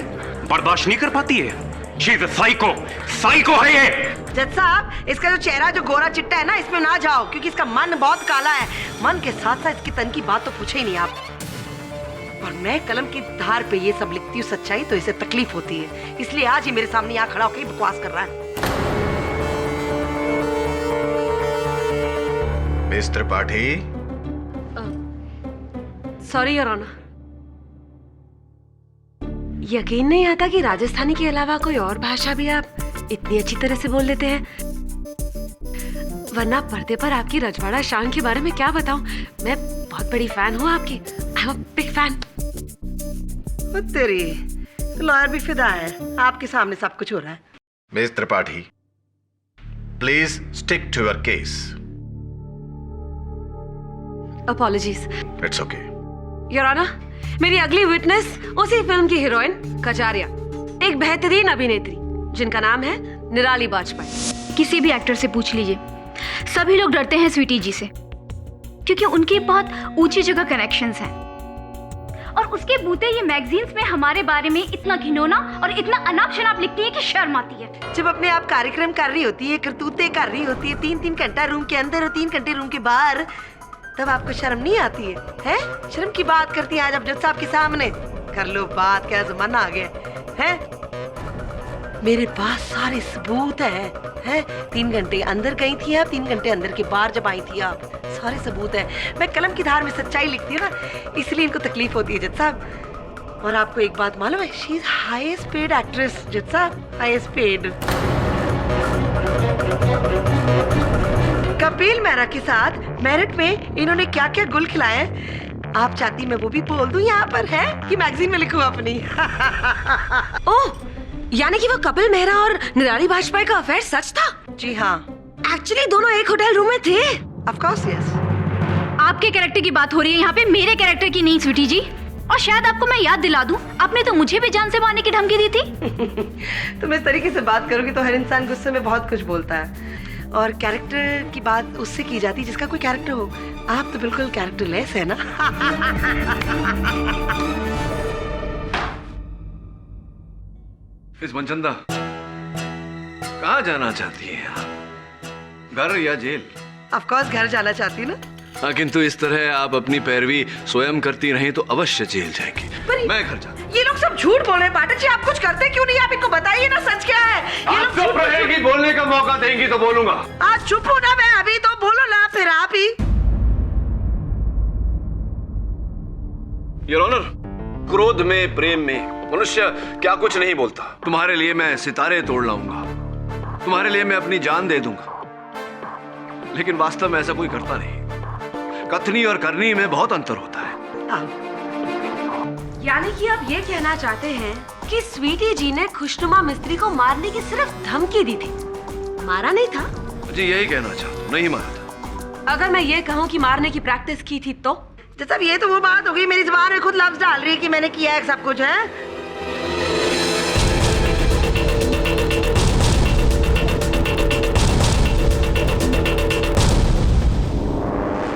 बर्दाश्त नहीं कर पाती है। She is a psycho, psycho है ये। जज साहब, इसका जो चेहरा जो गोरा चिट्टा है ना, इसमें ना जाओ, क्योंकि इसका मन बहुत काला है। मन के साथ साथ इसकी तन की बात तो पूछे ही नहीं आप। और मैं कलम की धार पे ये सब लिखती हूँ सच्चाई, तो इसे तकलीफ होती है, इसलिए आज ही मेरे सामने यहाँ खड़ा होकर बकवास कर रहा है। Miss Tripathi. Sorry your honour, यकीन नहीं आता कि राजस्थानी के अलावा कोई और भाषा भी आप इतनी अच्छी तरह से बोल लेते हैं। वरना पर्दे पर आपकी रजवाड़ा शान के बारे में क्या बताऊं, मैं बहुत बड़ी फैन हूं आपकी। I am a big fan. तेरी लॉयर भी फिदा है, आपके सामने सब कुछ हो रहा है। Miss Tripathi, please stick to your case. Apologies. It's okay. Your honour, मेरी अगली विटनेस उसी फिल्म की हीरोइन कजारिया, एक बेहतरीन अभिनेत्री जिनका नाम है निराली बाजपेयी। किसी भी एक्टर से पूछ लीजिए, सभी लोग डरते हैं स्वीटी जी से, क्योंकि उनकी बहुत ऊंची जगह कनेक्शंस हैं। और उसके बूते ये मैगजीन्स में हमारे बारे में इतना घिनौना और इतना अनाप शनाप लिखती है कि शर्म आती है। जब अपने आप कार्यक्रम कर रही होती है, करतूतें कर रही होती है, 3-3 घंटा रूम के अंदर और 3 घंटे रूम के बाहर, तब आपको शर्म नहीं आती है? हैं? शर्म की बात करती हैं आज आप जज साहब के सामने। कर लो बात, क्या जमाना आ गया है? मेरे पास सारे सबूत हैं। 3 घंटे अंदर गई थी आप, 3 घंटे अंदर के बाहर जब आई थी आप, सारे सबूत हैं। मैं कलम की धार में सच्चाई लिखती हूँ ना, इसलिए इनको तकलीफ होती है जज साहब। और आपको एक बात मालूम है, she is highest paid actress जज साहब, हाईएस्ट पेड। कपिल मेहरा के साथ मेरिट में इन्होंने क्या क्या गुल खिलाए हैं, आप चाहती मैं वो भी बोल दूं यहाँ पर, है कि मैगजीन में लिखूं अपनी। ओह, यानी कि वो कपिल मेहरा और निराली बाजपेयी का अफेयर सच था? जी हाँ। एक्चुअली दोनों एक होटल रूम में थे। Of course yes. आपके कैरेक्टर की बात हो रही है यहाँ पे, मेरे कैरेक्टर की नहीं स्वीटी जी। और शायद आपको मैं याद दिला दूं, आपने तो मुझे भी जान से मारने की धमकी दी थी। तुम इस तरीके से बात करोगे तो हर इंसान गुस्से में बहुत कुछ बोलता है, और कैरेक्टर की बात उससे की जाती है जिसका कोई कैरेक्टर हो। आप तो बिल्कुल कैरेक्टरलेस है ना। इस मनचंदा, कहाँ जाना चाहती हैं आप? घर या जेल? ऑफ कोर्स घर जाना चाहती हूँ ना। हाँ, किंतु इस तरह आप अपनी पैरवी स्वयं करती रहीं तो अवश्य जेल जाएंगी। मैं घर जाता हूँ। ये लोग सब झूठ बोल रहे हैं पाठक जी, आप कुछ करते क्यों नहीं? आप इनको बताइए ना सच क्या है। ये लोग चुप रहेगी, बोलने का मौका देंगी तो बोलूंगा। आज चुप हो ना, मैं अभी तो बोलो ना, फिर आप ही। योर ऑनर, क्रोध में, प्रेम में मनुष्य क्या कुछ नहीं बोलता। तुम्हारे लिए मैं सितारे तोड़ लाऊंगा, तुम्हारे लिए मैं अपनी जान दे दूंगा, लेकिन वास्तव में ऐसा कोई करता नहीं। कथनी और करनी में बहुत अंतर होता है। यानी कि आप ये कहना चाहते हैं कि स्वीटी जी ने खुशनुमा मिस्त्री को मारने की सिर्फ धमकी दी थी, मारा नहीं था? जी यही कहना चाहता हूँ, नहीं मारा था। अगर मैं ये कहूँ कि मारने की प्रैक्टिस की थी तो? जैसा ये तो वो बात हो गई, मेरी जुबान में खुद लफ्ज डाल रही है कि मैंने किया है सब कुछ है।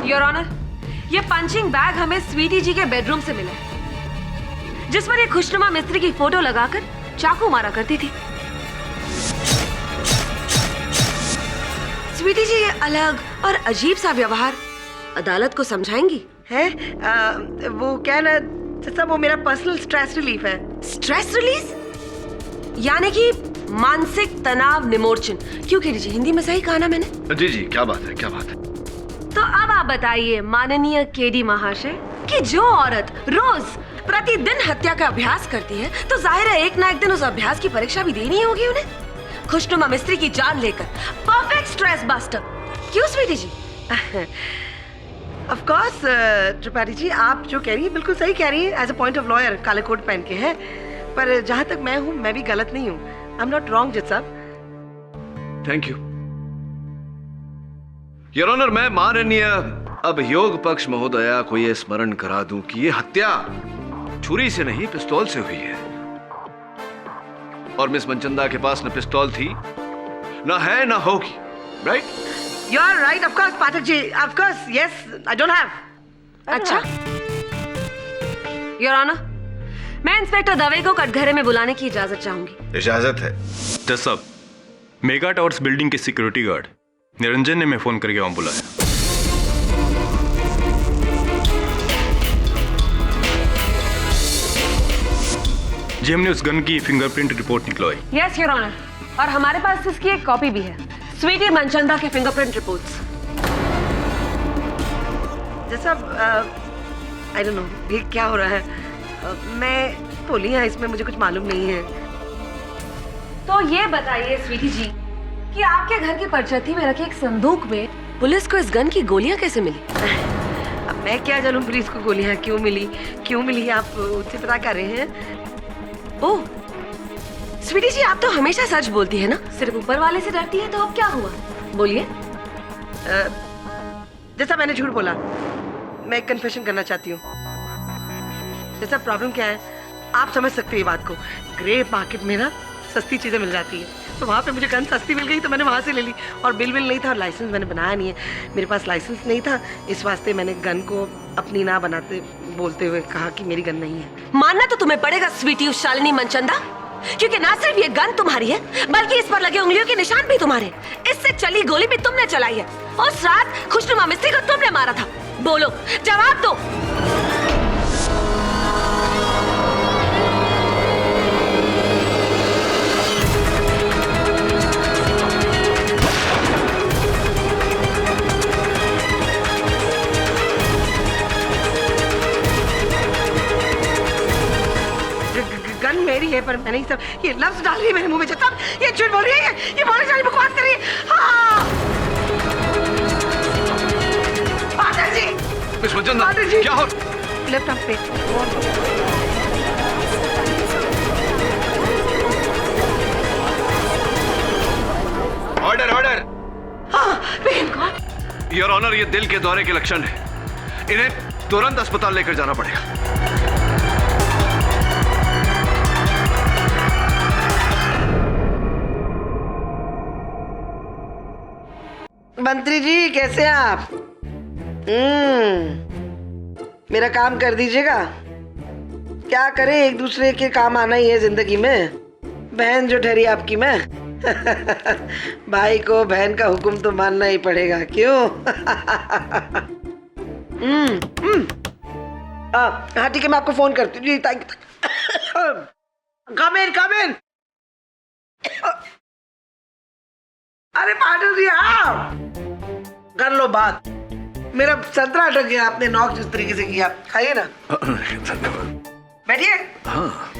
योर ऑनर, ये पंचिंग बैग हमें स्वीटी जी के बेडरूम से मिला है, जिस पर ये खुशनुमा मिस्त्री की फोटो लगाकर चाकू मारा करती थी। स्वीटी जी ये अलग और अजीब सा व्यवहार अदालत को समझाएंगी? है वो क्या ना, जैसा वो मेरा पर्सनल स्ट्रेस रिलीफ है। Stress release? यानी कि मानसिक तनाव निमोर्चन। क्यों कह लीजिए, हिंदी में सही कहा ना मैंने? जी जी, क्या बात है, क्या बात है। तो अब आप बताइए माननीय केडी महाशय कि जो औरत रोज प्रतिदिन हत्या का अभ्यास करती है तो जाहिर है एक ना एक दिन उस अभ्यास की परीक्षा भी देनी होगी उन्हें, खुशनुमा मिस्त्री की जान लेकर। Perfect stress buster. क्यों स्वीटी जी? ऑफ कोर्स त्रिपाठी जी, आप जो कह रही हैं बिल्कुल सही कह रही हैं, as a point of lawyer काले कोट पहन के है, पर जहां तक मैं हूं मैं भी गलत नहीं हूं। आई एम नॉट रॉन्ग जज साहब। Thank you your honour. मैं माननीय अभियोग पक्ष महोदया को यह स्मरण करा दूं कि यह हत्या छुरी से नहीं पिस्तौल से हुई है, और मिस मनचंदा के पास न पिस्तौल थी, न है, न होगी। Right? You are right, of course Pathak ji, of course, yes, I don't have. अच्छा योर ऑनर, मैं इंस्पेक्टर दवे को कटघरे में बुलाने की इजाजत चाहूंगी। इजाजत है। जज साहब, मेगा टावर्स बिल्डिंग के सिक्योरिटी गार्ड निरंजन ने मैं फोन करके वहां बुलाया। जी हमने उस गन की फिंगरप्रिंट रिपोर्ट निकलवाई। यस योर ऑनर, और हमारे पास इसकी एक कॉपी भी है, स्वीटी मनचंदा के फिंगरप्रिंट रिपोर्ट्स। जैसा आई डोंट नो ये क्या हो रहा है, मैं बोली हाँ, इसमें मुझे कुछ मालूम नहीं है। तो ये बताइए स्वीटी जी कि आपके घर की परछत्ती में रखे एक संदूक में पुलिस को इस गन की गोलियां कैसे मिली? अब मैं क्या जानूं पुलिस को गोलियां क्यों मिली, आप उससे पता कर रहे हैं? ओह स्वीटी जी, आप तो हमेशा सच बोलती है ना, सिर्फ ऊपर वाले से डरती है, तो अब क्या हुआ? बोलिए। जैसा मैंने झूठ बोला, मैं एक कन्फेशन करना चाहती हूँ। जैसा प्रॉब्लम क्या है आप समझ सकते हैं ये बात को, ग्रे मार्केट में ना सस्ती चीजें मिल जाती है, तो वहाँ पे मुझे गन सस्ती मिल गई तो मैंने वहाँ से ले ली, और बिल नहीं था और लाइसेंस मैंने बनाया नहीं है, मेरे पास लाइसेंस नहीं था, इस वास्ते मैंने गन को अपनी ना बनाते बोलते हुए कहा कि मेरी गन नहीं है। मानना तो तुम्हें पड़ेगा स्वीटी उस शालिनी मनचंदा, क्योंकि ना सिर्फ ये गन तुम्हारी है बल्कि इस पर लगे उंगलियों के निशान भी तुम्हारे। इससे चली गोली भी तुमने चलाई है, उस रात खुशनुमा मिस्त्री को तुमने मारा था। बोलो, जवाब दो। गन मेरी है, पर मैंने सब ये लफ्ज डाल रही है मेरे मुंह में, सब ये झूठ बोल रही है, ये बोलने वाली बकवास कर रही है। हाँ पाठक जी, मिस मनचंदा, क्या हो? लेफ्ट आर्म पे ऑर्डर ऑर्डर। हाँ योर ऑनर, ये दिल के दौरे के लक्षण है, इन्हें तुरंत अस्पताल लेकर जाना पड़ेगा। मंत्री जी कैसे हैं आप? मेरा काम कर दीजिएगा। क्या करें, एक दूसरे के काम आना ही है जिंदगी में। बहन जो ठहरी आपकी मैं, भाई को बहन का हुक्म तो मानना ही पड़ेगा, क्यों? हाँ ठीक है, मैं आपको फोन करती हूँ जी। Thank you. कम इन। अरे पाटिल जी आप कर लो बात। मेरा संतरा अटक गया, आपने नॉक जिस तरीके से किया। खाइए ना। धन्यवाद। बैठिए। हाँ,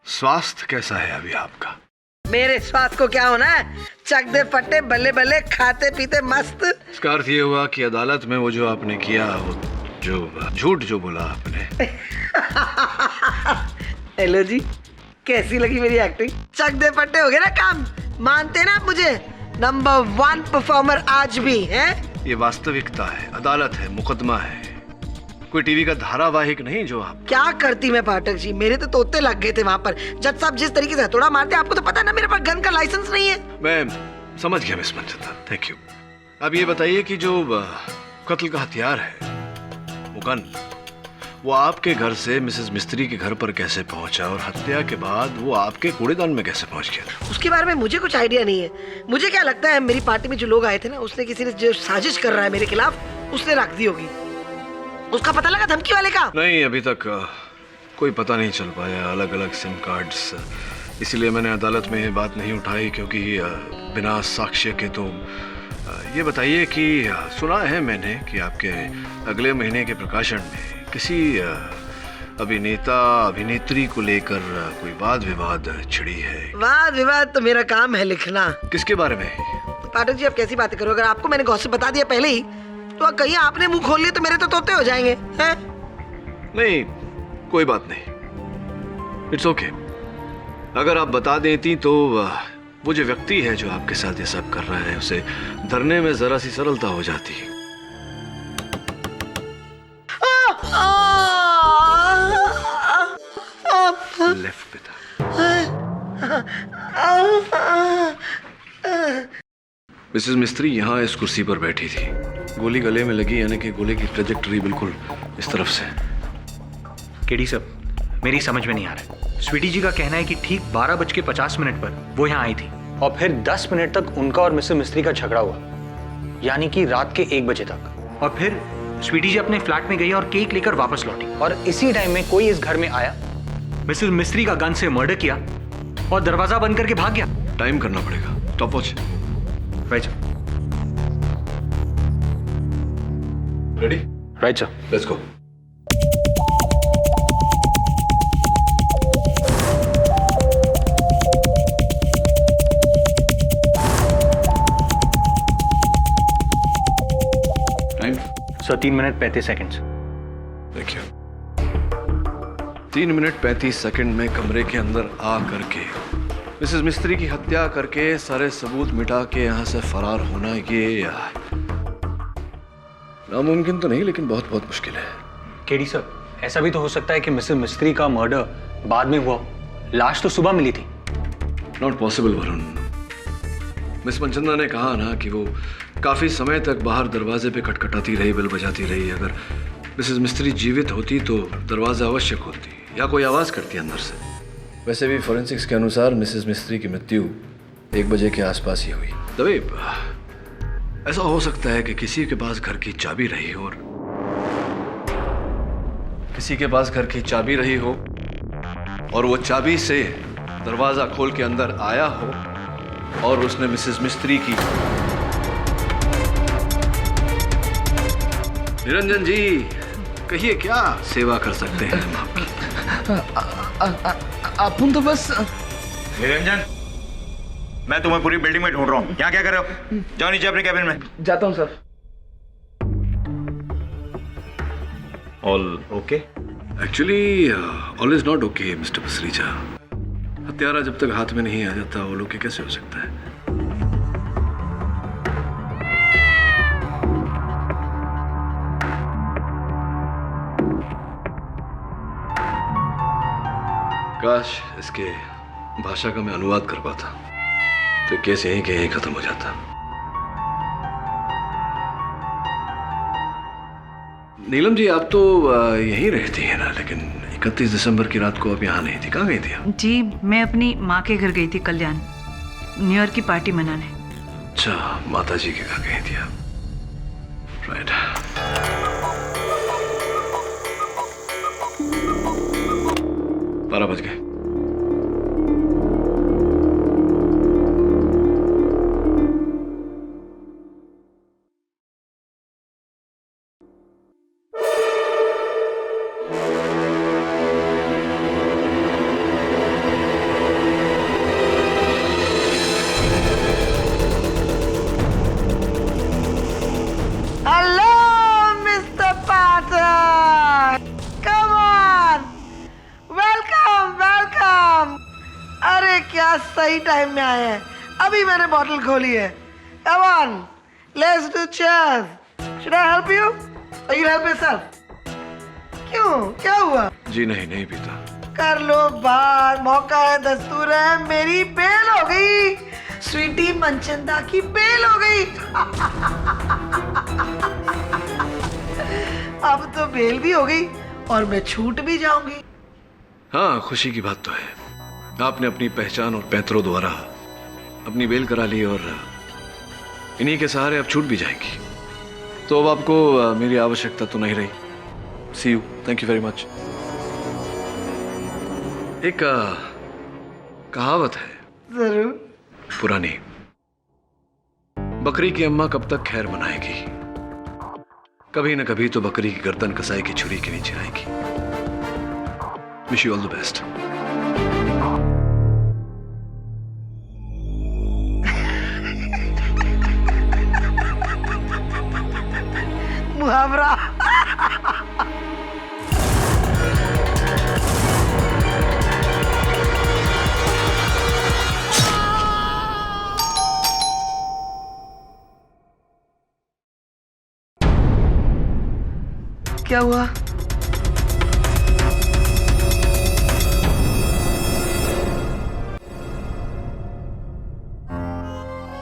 स्वास्थ्य कैसा है अभी आपका? मेरे स्वास्थ्य को क्या होना है, चक दे फटे, बल्ले बल्ले, खाते पीते मस्त। इसका अर्थ ये हुआ कि अदालत में वो जो आपने किया, वो जो झूठ जो बोला आपने। हेलो जी, कैसी लगी मेरी एक्टिंग? चक दे फटे हो गए ना काम, मानते ना आप मुझे? नंबर 1 परफॉर्मर आज भी है। ये वास्तविकता है, अदालत है, मुकदमा है, कोई टीवी का धारावाहिक नहीं जो आप। क्या करती मैं पाठक जी, मेरे तो तोते लग गए थे वहाँ पर। जज साहब जिस तरीके से हथौड़ा मारते, आपको तो पता है ना मेरे पास गन का लाइसेंस नहीं है। मैं समझ गया मिस मंजता, थैंक यू। अब ये बताइए कि जो कत्ल का हथियार है, वो गन, वो आपके घर से मिसेस मिस्त्री के घर पर कैसे पहुंचा और हत्या के बाद वो आपके कूड़ेदान में कैसे पहुंच गया? उसके बारे में मुझे कुछ आइडिया नहीं है। मुझे क्या लगता है, मेरी पार्टी में जो लोग आए थे ना, उसने किसी ने जो साजिश कर रहा है मेरे खिलाफ, उसने रख दी होगी। उसका पता लगा धमकी वाले का? नहीं, अभी तक कोई पता नहीं चल पाया। अलग अलग सिम कार्ड्स, इसलिए मैंने अदालत में ये बात नहीं उठाई, क्योंकि बिना साक्ष्य के। तो ये बताइए कि सुना है मैंने कि आपके अगले महीने के प्रकाशन में किसी अभिनेता अभिनेत्री को लेकर कोई वाद विवाद छिड़ी है। वाद विवाद तो मेरा काम है लिखना। किसके बारे में? पाठक जी आप कैसी बातें करो, अगर आपको मैंने गॉसिप बता दिया पहले ही, तो कहीं आपने मुंह खोल लिया तो मेरे तो तोते हो जाएंगे हैं? नहीं, कोई बात नहीं, इट्स ओके। अगर आप बता देती तो वो जो व्यक्ति है जो आपके साथ ये सब कर रहा है, उसे धरने में जरा सी सरलता हो जाती। लेफ्ट पिता। मिसेस मिस्त्री यहाँ इस कुर्सी पर बैठी थी, गोली गले में लगी, यानी कि गोली की ट्रेजेक्टरी बिल्कुल इस तरफ से। केडी साहब, मेरी समझ में नहीं आ रहा है। स्वीटी जी का कहना है कि ठीक 12:50 पर वो यहाँ आई थी और फिर 10 मिनट तक उनका और मिसेस मिस्त्री का झगड़ा हुआ, यानी कि रात के 1 बजे तक। और फिर स्वीटी जी अपने फ्लैट में गई और केक लेकर वापस लौटी, और इसी टाइम में कोई इस घर में आया, मिसेस मिस्त्री का गन से मर्डर किया और दरवाजा बंद करके भाग गया। टाइम करना पड़ेगा, top watch. Right sir. Ready? Right sir. Let's go. Time sir 3 minute 35 seconds. Thank you. 3 minute 35 second में कमरे के अंदर आ करके मिसेस मिस्त्री की हत्या करके सारे सबूत मिटा के यहाँ से फरार होना, ये नामुमकिन तो नहीं, लेकिन बहुत बहुत मुश्किल है। केडी सर, ऐसा भी तो हो सकता है कि मिसेस मिस्त्री का मर्डर बाद में हुआ, लाश तो सुबह मिली थी। Not possible Varun. Miss Manchanda ने कहा ना कि वो काफी समय तक बाहर दरवाजे पे खटखटाती रही, बेल बजाती रही। अगर मिसेस मिस्त्री जीवित होती तो दरवाजा अवश्य खोलती या कोई आवाज करती अंदर से। वैसे भी फोरेंसिक्स के अनुसार मिसेस मिस्त्री की मृत्यु 1 बजे के आसपास ही हुई। तभी ऐसा हो सकता है कि किसी के पास घर की चाबी रही हो, किसी के पास घर की चाबी रही हो और वो चाबी से दरवाजा खोल के अंदर आया हो और उसने मिसेस मिस्त्री की। निरंजन जी, कहिए क्या सेवा कर सकते हैं हम आपकी? अपन तो बस। निरंजन, मैं तुम्हें पूरी बिल्डिंग में ढूंढ रहा हूँ, यहाँ क्या कर रहे हो? जाओ नीचे अपने कैबिन में। जाता हूँ sir. All okay? Actually all is not okay mister Basrija. हत्यारा जब तक हाथ में नहीं आ जाता वो लोग कैसे हो सकता है? काश इसके भाषा का मैं अनुवाद कर पाता तो केस यहीं के यहीं खत्म हो जाता। नीलम जी, आप तो यहीं रहती हैं ना, लेकिन एक 31 दिसंबर की रात को आप यहाँ नहीं थी, कहाँ गई थी आप? जी मैं अपनी माँ के घर गई थी कल्याण, न्यू ईयर की पार्टी मनाने। अच्छा, माता जी के घर गई थी आप। राइट। 12 बज गए। सही टाइम में आए हैं, अभी मैंने बॉटल खोली है। Come on, let's do cheers. Should I help you? Or you help yourself? क्यों? क्या हुआ? जी नहीं पीता। कर लो बात, मौका है, दस्तूर है। मेरी बेल हो गई, स्वीटी मनचंदा की बेल हो गई। अब तो बेल भी हो गई और मैं छूट भी जाऊंगी। हाँ, खुशी की बात तो है। आपने अपनी पहचान और पैतरों द्वारा अपनी बेल करा ली और इन्हीं के सहारे अब छूट भी जाएंगी। तो अब आपको मेरी आवश्यकता तो नहीं रही। See you, thank you very much. एक कहावत है जरूर पुरानी, बकरी की अम्मा कब तक खैर मनाएगी, कभी न कभी तो बकरी की गर्दन कसाई की छुरी के नीचे आएगी। Wish you all the best. मुहावरा। क्या हुआ?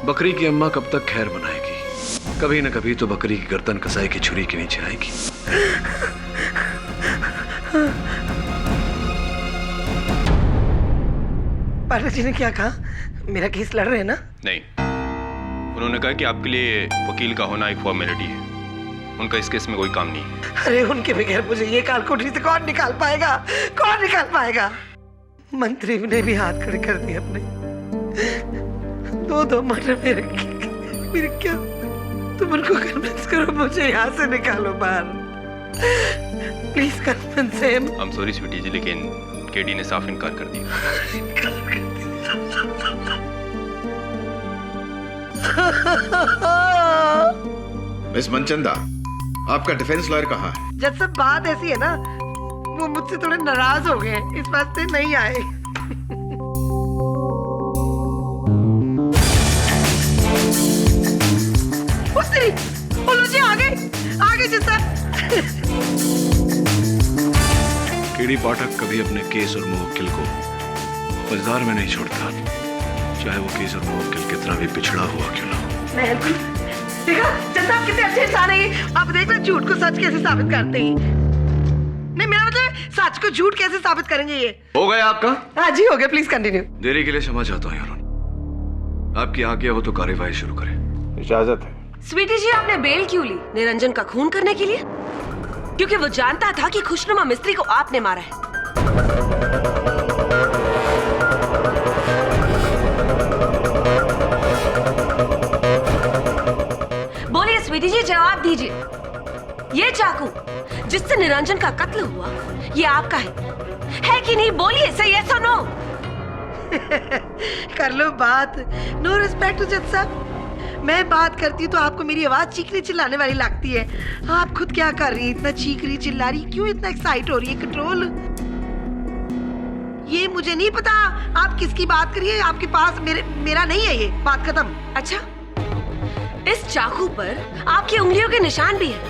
बकरी की अम्मा कब तक खैर मनाएगी, कभी न कभी तो बकरी की गर्दन कसाई की छुरी के नीचे आएगी। पाटिल जी ने क्या कहा? मेरा केस लड़ रहे हैं ना? नहीं, उन्होंने कहा कि आपके लिए वकील का होना एक फॉर्मेलिटी है, उनका इस केस में कोई काम नहीं है। अरे उनके बगैर मुझे ये कालकोठरी से कौन निकाल पाएगा? कौन निकाल पाएगा? मंत्री ने भी हाथ खड़े कर दिए अपने। दो मर्डर मेरे क्या? तुम उनको कन्विंस करो, मुझे यहाँ से निकालो बाहर। Please convince him. I am sorry Sweety ji, लेकिन केडी ने साफ इनकार कर दिया। मिस मनचंदा, आपका डिफेंस लॉयर कहाँ है? जब सब बात ऐसी है ना, वो मुझसे थोड़े नाराज हो गए, इस बात से नहीं आए। आगे जैसा। केडी पाठक कभी अपने केस और मुवक्किल को मजेदार में नहीं छोड़ता, चाहे वो केस और मुवक्किल कितना भी पिछड़ा हुआ क्यों ना हो। देखा जैसा आप कितने अच्छे इंसान हैं। आप देख रहे झूठ को सच कैसे साबित करते हैं। नहीं, मेरा मतलब सच को झूठ कैसे साबित करेंगे। ये हो गया आपका? हाँ जी हो गया, प्लीज कंटिन्यू। देरी के लिए क्षमा चाहता हूँ यार, आपकी आज्ञा हो तो कार्यवाही शुरू करें। इजाजत है। स्वीटी जी, आपने बेल क्यों ली? निरंजन का खून करने के लिए? क्योंकि वो जानता था कि खुशनुमा मिस्त्री को आपने मारा है। बोलिए स्वीटी जी, जवाब दीजिए। ये चाकू जिससे निरंजन का कत्ल हुआ, ये आपका है कि नहीं? बोलिए, सही है, सुनो। कर लो बात। नो रिस्पेक्ट टू जज साहब। मैं बात करती हूँ तो आपको मेरी आवाज चीखने चिल्लाने वाली लगती है। आप खुद क्या कर रही है? इतना चीख रही चिल्ला रही क्यों? इतना एक्साइट हो रही है? कंट्रोल। ये मुझे नहीं पता आप किसकी बात करिए। आपके पास मेरा नहीं है ये। बात खत्म। अच्छा, इस चाकू पर आपकी उंगलियों के निशान भी है,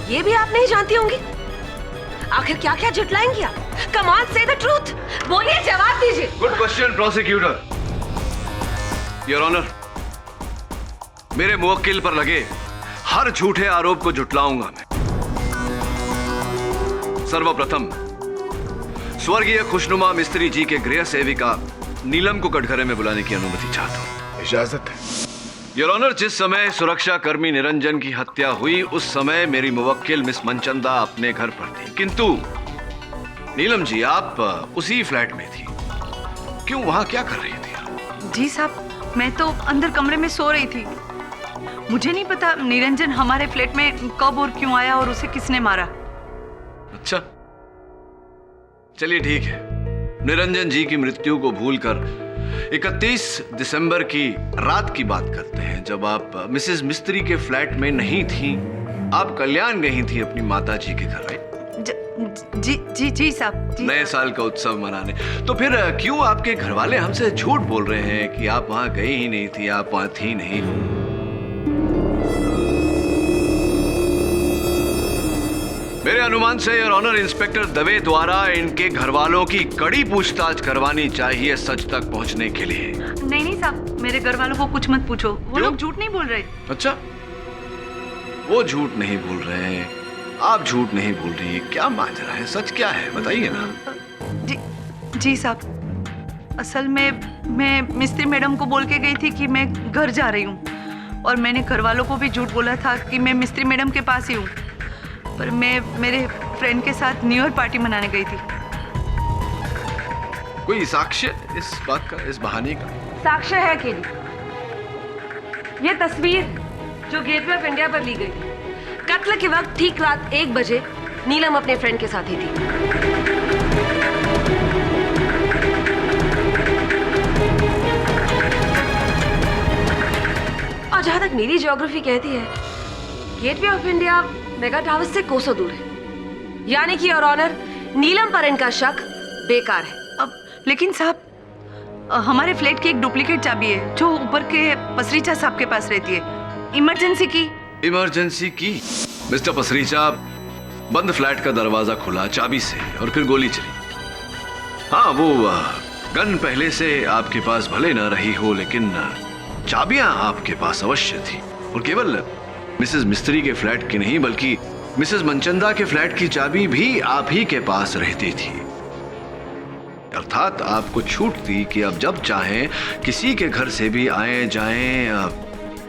ये भी आप नहीं जानती होंगी। आखिर क्या क्या जुटलाएंगी आप? Come on, say the truth. बोलिए, जवाब दीजिए। Good question prosecutor. Your honour, मेरे मुवक्किल पर लगे हर झूठे आरोप को जुटलाऊंगा मैं। सर्वप्रथम स्वर्गीय खुशनुमा मिस्त्री जी के गृह सेविका नीलम को कटघरे में बुलाने की अनुमति चाहता हूँ। इजाजत है। योर ऑनर, जिस समय सुरक्षा कर्मी निरंजन की हत्या हुई उस समय मेरी मुवक्किल मिस मनचंदा अपने घर पर थी, किंतु नीलम जी आप उसी फ्लैट में थी। क्यों, वहां क्या कर रही थी? जी साहब, मैं तो अंदर कमरे में सो रही थी। मुझे नहीं पता निरंजन हमारे फ्लैट में कब और क्यों आया और उसे किसने मारा। अच्छा, चलिए ठीक है। निरंजन जी की मृत्यु को भूलकर 31 दिसंबर की रात की बात करते हैं, जब आप मिसेस मिस्त्री के फ्लैट में नहीं थी, आप कल्याण गई थी अपनी माता जी के घर। जी साहब। नए साल का उत्सव मनाने। तो फिर क्यों आपके घर वाले हमसे झूठ बोल रहे हैं कि आप वहां गई ही नहीं थी, आप वहां थी नहीं? मेरे अनुमान से योर ऑनर इंस्पेक्टर दवे द्वारा इनके घर वालों की कड़ी पूछताछ करवानी चाहिए सच तक पहुंचने के लिए। नहीं साहब, मेरे घर वालों को कुछ मत पूछो, वो लोग झूठ नहीं बोल रहे। अच्छा, वो झूठ नहीं बोल रहे हैं, आप झूठ नहीं बोल रही है, क्या माजरा है, सच क्या है बताइए ना। जी साहब, असल में मैं मिस्त्री मैडम को बोल के गई थी कि मैं घर जा रही हूँ, और मैंने घर वालों को भी झूठ बोला था कि मैं मिस्त्री मैडम के पास ही हूँ, पर मैं मेरे फ्रेंड के साथ न्यू ईयर पार्टी मनाने गई थी। कोई साक्ष्य इस बात का, इस बहाने का? साक्ष्य है कि ये तस्वीर जो गेटवे ऑफ इंडिया पर ली गई थी, कत्ल के वक्त ठीक रात 1 बजे नीलम अपने फ्रेंड के साथ ही थी। और जहां तक मेरी ज्योग्राफी कहती है, gateway of India mega tower से कोसों दूर है, यानी कि योर ऑनर नीलम पर इनका शक बेकार है। अब लेकिन साहब, हमारे फ्लैट की एक डुप्लीकेट चाबी है जो ऊपर के पसरीचा साहब के पास रहती है, इमरजेंसी की। इमरजेंसी की? मिस्टर पसरीचा, बंद फ्लैट का दरवाजा खुला चाबी से और फिर गोली चली। हाँ, वो गन पहले से आपके पास भले न रही हो, लेकिन चाबियां आपके पास अवश्य थी, और केवल मिसेस मिस्त्री के फ्लैट की नहीं बल्कि मिसेस मनचंदा के फ्लैट की चाबी भी आप ही के पास रहती थी। अर्थात आपको छूट थी कि अब जब चाहें किसी के घर से भी आए जाएं,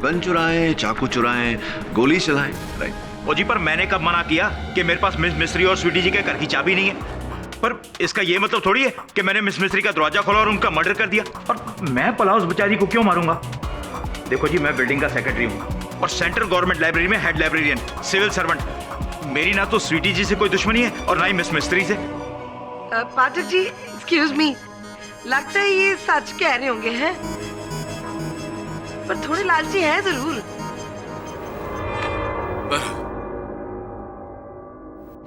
गन चुराएं, चाकू चुराएं, गोली चलाएं। राइट। ओ जी, पर मैंने कब मना किया कि मेरे पास मिस मिस्त्री और स्वीटी जी के घर की चाबी नहीं है? पर इसका ये मतलब थोड़ी है कि मैंने मिस मिस्त्री का दरवाजा खोला और उनका मर्डर कर दिया। और मैं पलाउस बेचारी को क्यों मारूंगा? देखो जी, मैं बिल्डिंग का सेक्रेटरी हूँ और सेंट्रल गवर्नमेंट लाइब्रेरी में हेड लाइब्रेरियन, सिविल सर्वेंट। मेरी ना तो स्वीटी जी से कोई दुश्मनी है और ना ही मिस मिस्त्री से। पाठक जी, एक्सक्यूज मी, लगता है ये सच कह रहे होंगे हैं, पर थोड़े लालची हैं जरूर।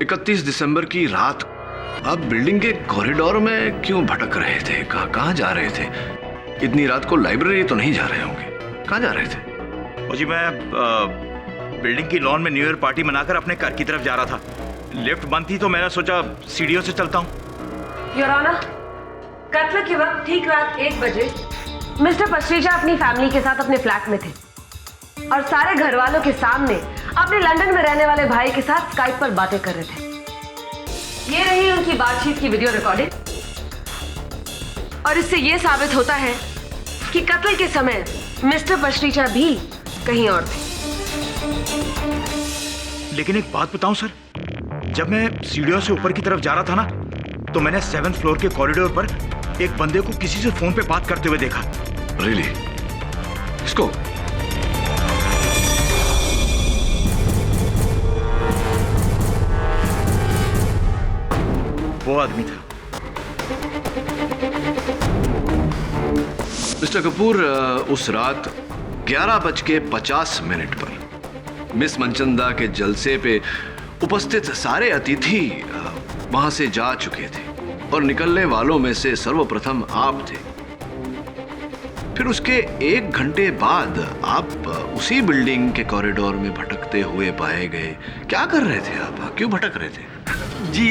31 दिसंबर की रात आप बिल्डिंग के कॉरिडोर में क्यों भटक रहे थे? कहाँ जा रहे थे? इतनी रात को लाइब्रेरी तो नहीं जा रहे होंगे, कहाँ जा रहे थे? ओ जी, मैं बिल्डिंग की लॉन में न्यू ईयर पार्टी मनाकर अपने घर की तरफ जा रहा था। लिफ्ट बंद थी तो मैंने सोचा सीढ़ियों से चलता हूँ। योर ऑनर, कत्ल के वक्त ठीक रात 1 बजे मिस्टर पसरीचा अपनी फैमिली के साथ अपने फ्लैट में थे और सारे घर वालों के सामने अपने लंदन में रहने वाले भाई के साथ स्काइप पर बातें कर रहे थे। ये रही उनकी बातचीत की वीडियो रिकॉर्डिंग, और इससे यह साबित होता है कि कत्ल के समय मिस्टर पसरीचा भी कहीं और थे। लेकिन एक बात बताऊं सर, जब मैं सीढ़ियों से ऊपर की तरफ जा रहा था ना, तो मैंने 7th फ्लोर के कॉरिडोर पर एक बंदे को किसी से फोन पे बात करते हुए देखा। रियली? किसको? वो आदमी था। मिस्टर कपूर, उस रात 11:50 पर मिस मनचंदा के जलसे पे उपस्थित सारे अतिथि वहां से जा चुके थे और निकलने वालों में से सर्वप्रथम आप थे। फिर उसके 1 घंटे बाद आप उसी बिल्डिंग के कॉरिडोर में भटकते हुए पाए गए। क्या कर रहे थे आप? क्यों भटक रहे थे? जी,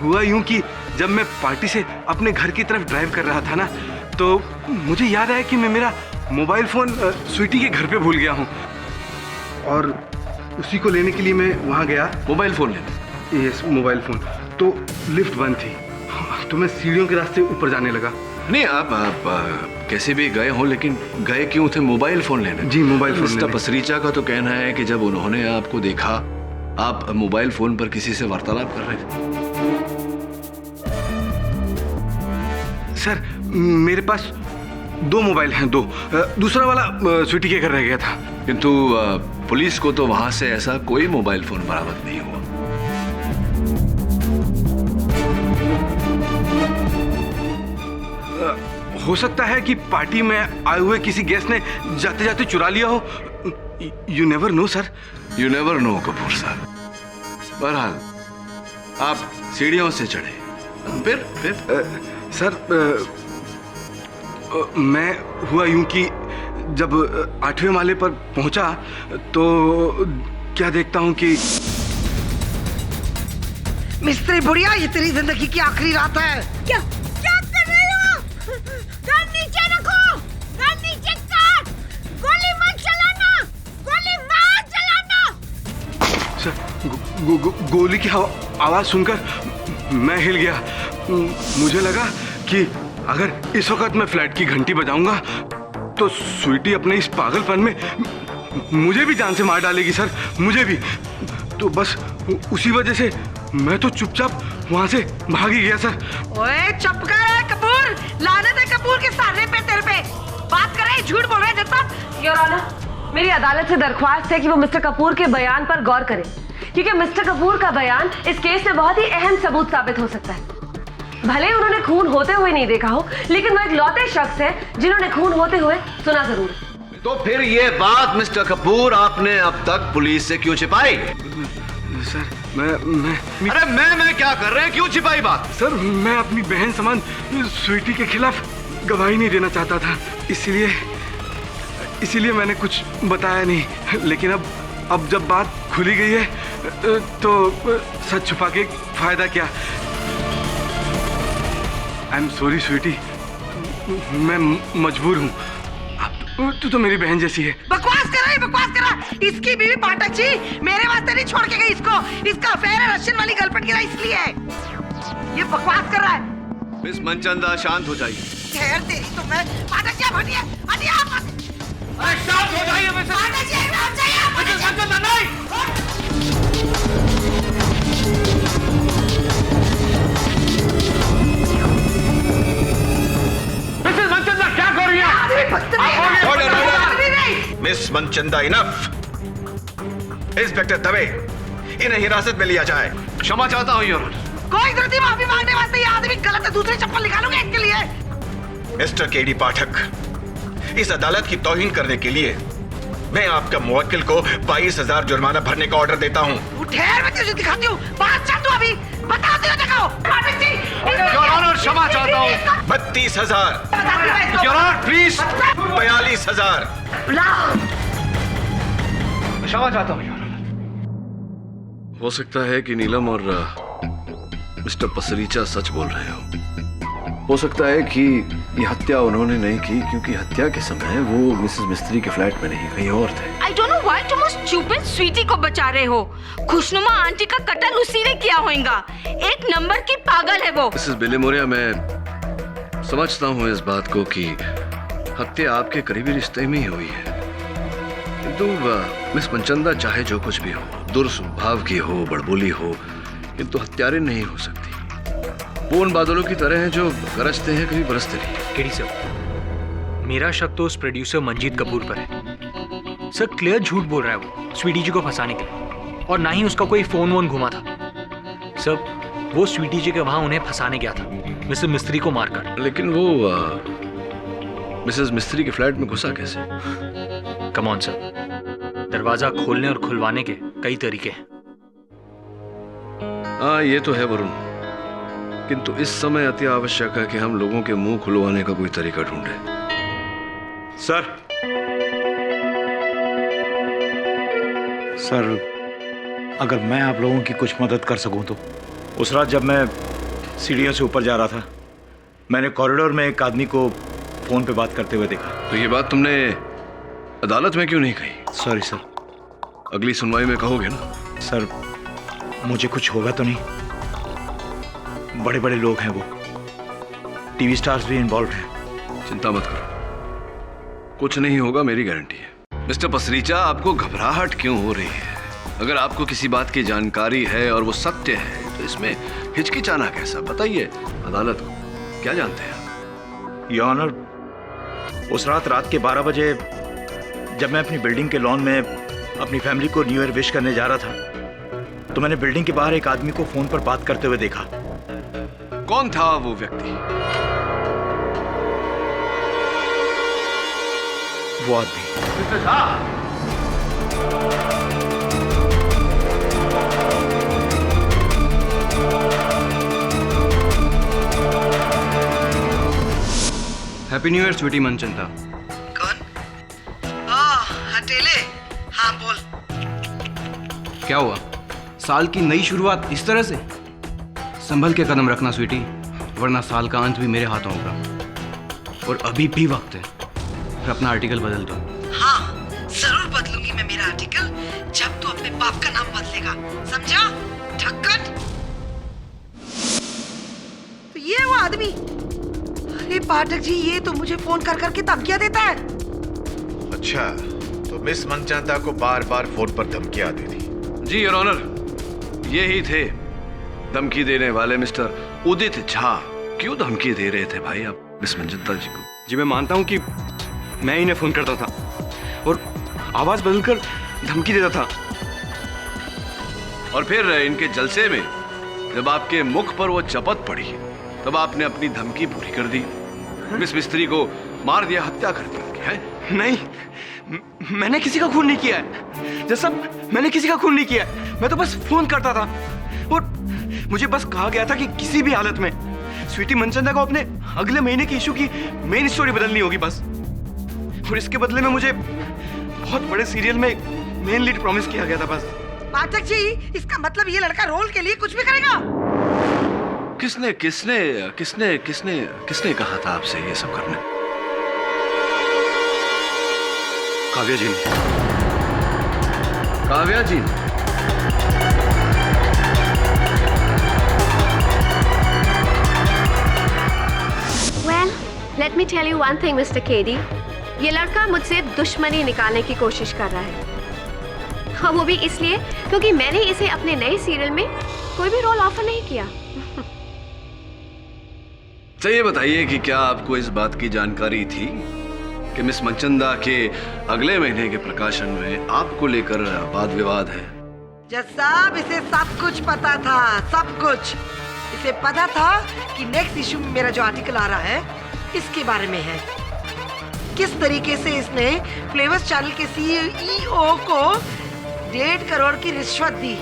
हुआ यूं कि जब मैं पार्टी से अपने घर की तरफ ड्राइव कर रहा था ना, तो मुझे याद आया कि मैं मेरा मोबाइल फ़ोन स्वीटी के घर पे भूल गया हूँ, और उसी को लेने के लिए मैं वहाँ गया। मोबाइल फ़ोन लेने? Yes, mobile phone. तो लिफ्ट बंद थी, तो मैं सीढ़ियों के रास्ते ऊपर जाने लगा। नहीं, आप कैसे भी गए हो, लेकिन गए क्यों थे? मोबाइल फोन लेने? जी, मोबाइल फोन मिस्टर लेने। पसरीचा का तो कहना है कि जब उन्होंने आपको देखा, आप मोबाइल फोन पर किसी से वार्तालाप कर रहे थे। सर, मेरे पास 2 मोबाइल हैं, 2। दूसरा वाला स्वीटी के घर रह गया था। किंतु पुलिस को तो वहां से ऐसा कोई मोबाइल फोन बरामद नहीं हुआ। हो सकता है कि पार्टी में आए हुए किसी गेस्ट ने जाते जाते चुरा लिया हो। You never know sir. You never know Kapoor साहब। बहरहाल आप सीढ़ियों से चढ़े, फिर सर, मैं हुआ यूं कि जब 8वें माले पर पहुंचा तो क्या देखता हूं कि मिस्त्री बुढ़िया, ये तेरी जिंदगी की आखिरी रात है। क्या कर रहे हो? गन नीचे रखो, गन नीचे कर, गोली मत चलाना, गोली मत चलाना। सर, गोली की आवाज सुनकर मैं हिल गया। मुझे लगा कि अगर इस वक्त मैं फ्लैट की घंटी बजाऊंगा तो स्वीटी अपने इस पागलपन में मुझे भी जान से मार डालेगी सर, मुझे भी। तो बस उसी वजह से मैं तो चुपचाप वहां से भाग ही गया सर। ओए चुप कर कपूर, लानत है कपूर के सारे पे तेरे पे। बात कर रहे, झूठ बोल रहे हैं जनता। योर ऑनर, मेरी अदालत से दरख्वास्त है कि वो मिस्टर कपूर के बयान पर गौर करें, क्योंकि मिस्टर कपूर का बयान इस केस में बहुत ही अहम सबूत साबित हो सकता है। भले ही उन्होंने खून होते हुए नहीं देखा हो, लेकिन वो एक लौते शख्स है जिन्होंने खून होते हुए सुना जरूर। तो फिर ये बात मिस्टर कपूर आपने अब तक पुलिस से क्यों छिपाई? सर, मैं अरे मैं क्या कर रहे हैं? क्यों छिपाई बात? सर, मैं अपनी बहन समान स्वीटी के खिलाफ गवाही नहीं देना चाहता था, इसीलिए मैंने कुछ बताया नहीं। लेकिन अब जब बात खुली गई है तो सच छुपा के फायदा क्या। आई एम सॉरी स्वीटी, मैं मजबूर हूँ। तू तो मेरी बहन जैसी है। बकवास कर रहा है, बकवास कर रहा है। इसकी बीवी पाठक जी मेरे वास्ते नहीं छोड़ के गई इसको। इसका अफेयर है रशियन वाली गर्लफ्रेंड की, इसलिए ये बकवास कर रहा है। मिस मनचंदा, शांत हो जाइए। खैर तेरी तो मैं। पाठक जी हटिए, हटिए आप। अरे शांत हो जाइए मिसेस। पाठक जी हट जाइए आप। मिसेस मनचंदा, नहीं। मिसेस मनचंदा क्या कर रही है? Miss Manchanda, enough. Inspector Dave, इन्हें हिरासत में लिया जाए। क्षमा चाहता हूँ योर ऑनर। कोई जरूरत नहीं माफी मांगने वास्ते। ये आदमी गलत है, दूसरी चप्पल निकालूंगा इसके लिए। मिस्टर केडी पाठक, इस अदालत की तौहीन करने के लिए मैं आपका मुवक्किल को 22,000 जुर्माना भरने का ऑर्डर देता हूँ। ठहर, मैं तुझे दिखाती हूँ। बात चल तू अभी बताओ, दिखाओ। पाठक जी, योर ऑनर, क्षमा चाहता हूँ। 32,000। Your honour please. 42,000। क्षमा चाहता हूँ। हो सकता है कि नीलम और मिस्टर पसरीचा सच बोल रहे हो सकता है कि ये हत्या उन्होंने नहीं की, क्योंकि हत्या के समय वो मिसेस मिस्त्री के फ्लैट में नहीं, कहीं और थे। I don't know why तुम उस stupid स्वीटी को बचा रहे हो। खुशनुमा आंटी का कत्ल उसी ने किया होगा। एक नंबर की पागल है वो। मिसेस बिलेमोरिया, मैं समझता हूँ इस बात को कि हत्या आपके करीबी रिश्ते में ही हुई है, किंतु मिस मनचंदा चाहे जो कुछ भी हो, दुर्स्वभाव की हो, बड़बोली हो, किंतु हत्यारे नहीं हो सकती। वो उन बादलों की तरह हैं जो गरजते हैं कभी बरसते नहीं। केडी सर, मेरा शक तो उस प्रोड्यूसर मंजीत कपूर पर है। सर क्लियर झूठ बोल रहा है वो स्वीटी जी को फंसाने के लिए, और ना ही उसका कोई फोन वोन घुमा था। सर वो स्वीटी जी के वहां उन्हें फंसाने गया था, मिसेस मिस्त्री को मारकर। लेकिन वो मिसेस मिस्त्री के फ्लैट में घुसा कैसे? कम ऑन सर, दरवाजा खोलने और खुलवाने के कई तरीके हैं। हाँ ये तो है वरुण, किंतु इस समय अति आवश्यक है कि हम लोगों के मुंह खुलवाने का कोई तरीका ढूंढे। सर अगर मैं आप लोगों की कुछ मदद कर सकूं तो। उस रात जब मैं सीढ़ियों से ऊपर जा रहा था, मैंने कॉरिडोर में एक आदमी को फोन पे बात करते हुए देखा। तो ये बात तुमने अदालत में क्यों नहीं कही? Sorry sir. अगली सुनवाई में कहोगे ना? सर मुझे कुछ होगा तो नहीं? बड़े बड़े लोग हैं वो, टीवी स्टार्स भी इन्वॉल्व हैं। चिंता मत करो, कुछ नहीं होगा, मेरी गारंटी है। मिस्टर पसरीचा, आपको घबराहट क्यों हो रही है? अगर आपको किसी बात की जानकारी है और वो सत्य है तो इसमें हिचकिचाना कैसा? बताइए अदालत को, क्या जानते हैं आप? योर ऑनर, उस रात के 12 बजे जब मैं अपनी बिल्डिंग के लॉन में अपनी फैमिली को न्यू ईयर विश करने जा रहा था तो मैंने बिल्डिंग के बाहर एक आदमी को फोन पर बात करते हुए देखा। कौन था वो व्यक्ति? वो आदमी। Mister Shah, happy new year Sweety Manchanda. हटेले, हाँ बोल। क्या हुआ? साल की नई शुरुआत इस तरह से? संभल के कदम रखना स्वीटी, वरना साल का अंत भी मेरे हाथों होगा। और अभी भी वक्त है, फिर अपना आर्टिकल बदल दो। हाँ, जरूर बदलूंगी मैं मेरा आर्टिकल, जब तू अपने बाप का नाम बदलेगा, समझा? ठक्कट। तो ये वो आदमी, अरे पाठक जी, ये तो मुझे फोन कर करके धमकियां देता है। अच्छा, तो मिस मनचंदा को बार बार फोन पर धमकियां दी थी? जी योर ऑनर, ये ही थे धमकी देने वाले मिस्टर उदित झा। क्यों धमकी दे रहे थे भाई आप मिस मनचंदा जी को? जी मैं मानता हूँ कि मैं इन्हें फोन करता था और आवाज बदलकर धमकी देता था। और फिर इनके जलसे में जब आपके मुख पर वो चपत पड़ी तब आपने अपनी धमकी पूरी कर दी, मिस मिस्त्री को मार दिया, हत्या कर दी उनकी, है? नहीं, मैंने किसी का खून नहीं किया है। जैसा मैंने किसी का खून नहीं किया है, मैं तो बस फोन करता था और मुझे बस कहा गया था कि किसी भी हालत में स्वीटी मनचंदा को अपने अगले महीने की इशू की मेन स्टोरी बदलनी होगी बस। और इसके बदले में मुझे बहुत बड़े सीरियल में मेन लीड प्रॉमिस किया गया था बस। पाठक जी, इसका मतलब ये लड़का रोल के लिए कुछ भी करेगा? किसने किसने किसने किसने किसने कहा था आपसे ये सब करने? काव्या जी ने। काव्या जी? Well, let me tell you one thing, Mr. Kedi. ये लड़का मुझसे दुश्मनी निकालने की कोशिश कर रहा है। हाँ, वो भी इसलिए क्योंकि मैंने इसे अपने नए सीरियल में कोई भी रोल ऑफर नहीं किया। चलिए बताइए कि क्या आपको इस बात की जानकारी थी कि मिस मनचंदा के अगले महीने के प्रकाशन में आपको लेकर वाद विवाद है? जज साहब, इसे सब कुछ पता था, सब कुछ। इसे पता था कि नेक्स्ट इशू में मेरा जो आर्टिकल आ रहा है इसके बारे में है। किस तरीके से इसने फ्लेवर्स चैनल के सीईओ को 1.5 करोड़ की रिश्वत दी।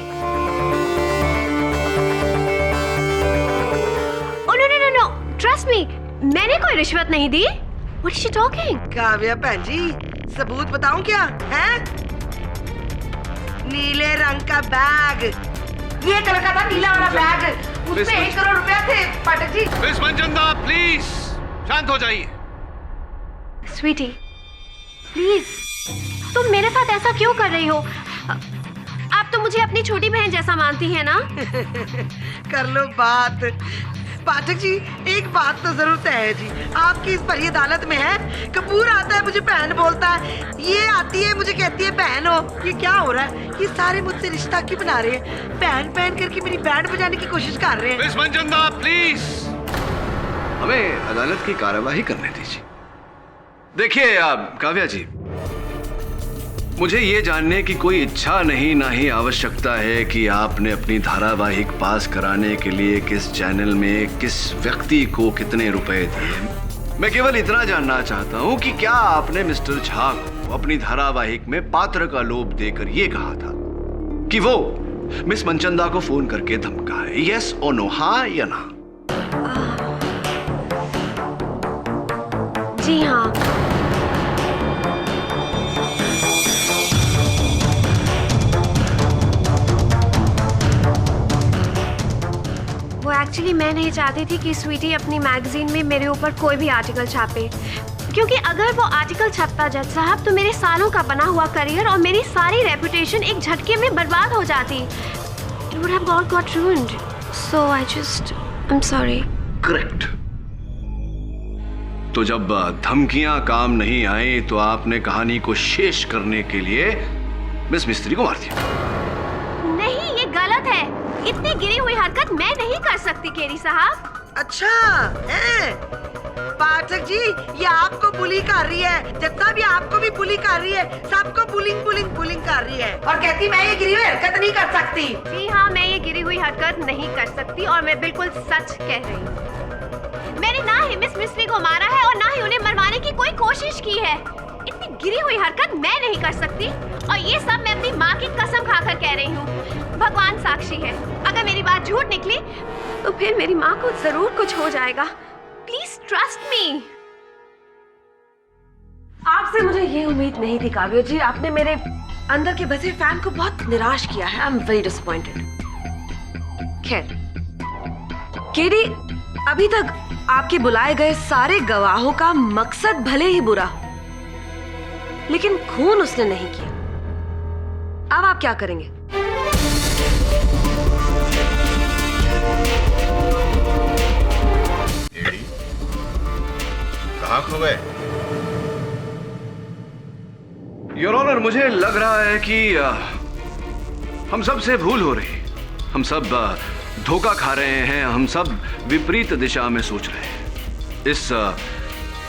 ट्रस्ट मी, मैंने कोई रिश्वत नहीं दी। What is she talking? Kavya बहन जी, सबूत बताऊं क्या है? नीले रंग का बैग, ये कलर का था नीला वाला बैग, उसमें 1 करोड़ रुपया थे। पाठक जी, मिस मनचंदा प्लीज शांत हो जाइए। स्वीटी, प्लीज, तुम मेरे साथ ऐसा क्यों कर रही हो? आप तो मुझे अपनी छोटी बहन जैसा मानती है ना? कर लो बात। पाठक जी, एक बात तो जरूर तय है जी, आपकी इस बड़ी अदालत में है। कपूर आता है मुझे बहन बोलता है, ये आती है मुझे कहती है बहन हो। ये क्या हो रहा है? ये सारे मुझसे रिश्ता क्यों बना रहे हैं? बहन बहन करके मेरी बैंड बजाने की कोशिश कर रहे हैं। मिस मनचंदा प्लीज, हमें अदालत की कार्यवाही करने दीजिए। देखिए आप काव्या जी, मुझे ये जानने की कोई इच्छा नहीं, ना ही आवश्यकता है कि आपने अपनी धारावाहिक पास कराने के लिए किस चैनल में किस व्यक्ति को कितने रुपए दिए। मैं केवल इतना जानना चाहता हूं कि क्या आपने मिस्टर झा को अपनी धारावाहिक में पात्र का लोभ देकर यह कहा था कि वो मिस मनचंदा को फोन करके धमकाए? यस और नो, हाँ या ना? जी हाँ। वो एक्चुअली मैं नहीं चाहती थी कि स्वीटी अपनी मैगजीन में मेरे ऊपर कोई भी आर्टिकल छापे, क्योंकि अगर वो आर्टिकल छपता जज साहब तो मेरे सालों का बना हुआ करियर और मेरी सारी रेपुटेशन एक झटके में बर्बाद हो जाती। It would have all got ruined. So I just I'm sorry. Correct. तो जब धमकियां काम नहीं आई तो आपने कहानी को शेष करने के लिए मिस मिस्त्री को मार दिया। नहीं, ये गलत है। इतनी गिरी हुई हरकत मैं नहीं कर सकती केरी साहब। अच्छा है पाठक जी, ये आपको बुली कर रही है, जितना भी आपको भी बुली कर रही है, सबको बुलिंग बुलिंग बुलिंग कर रही है और कहती मैं ये गिरी हुई हरकत नहीं कर सकती। जी हाँ, मैं ये गिरी हुई हरकत नहीं कर सकती और मैं बिल्कुल सच कह रही हूँ। मैंने ना ही मिस मिस्त्री को मारा है और ना ही उन्हें मरवाने की कोई कोशिश की है। इतनी गिरी हुई हरकत मैं नहीं कर सकती और ये सब मैं अपनी माँ की कसम खाकर कह रही हूँ। भगवान साक्षी है, अगर मेरी बात झूठ निकली तो फिर मेरी माँ को जरूर कुछ हो जाएगा। Please trust me. आपसे मुझे ये उम्मीद नहीं थी काव्य जी। आपने मेरे अंदर के बसे फैन को बहुत निराश किया है। I am very disappointed. खैर केडी, अभी तक आपके बुलाए गए सारे गवाहों का मकसद भले ही बुरा, लेकिन खून उसने नहीं किया। अब आप क्या करेंगे? कहाँ खो गए? योर ऑनर, मुझे लग रहा है कि हम सब से भूल हो रही। हम सब धोखा खा रहे हैं, हम सब विपरीत दिशा में सोच रहे हैं। इस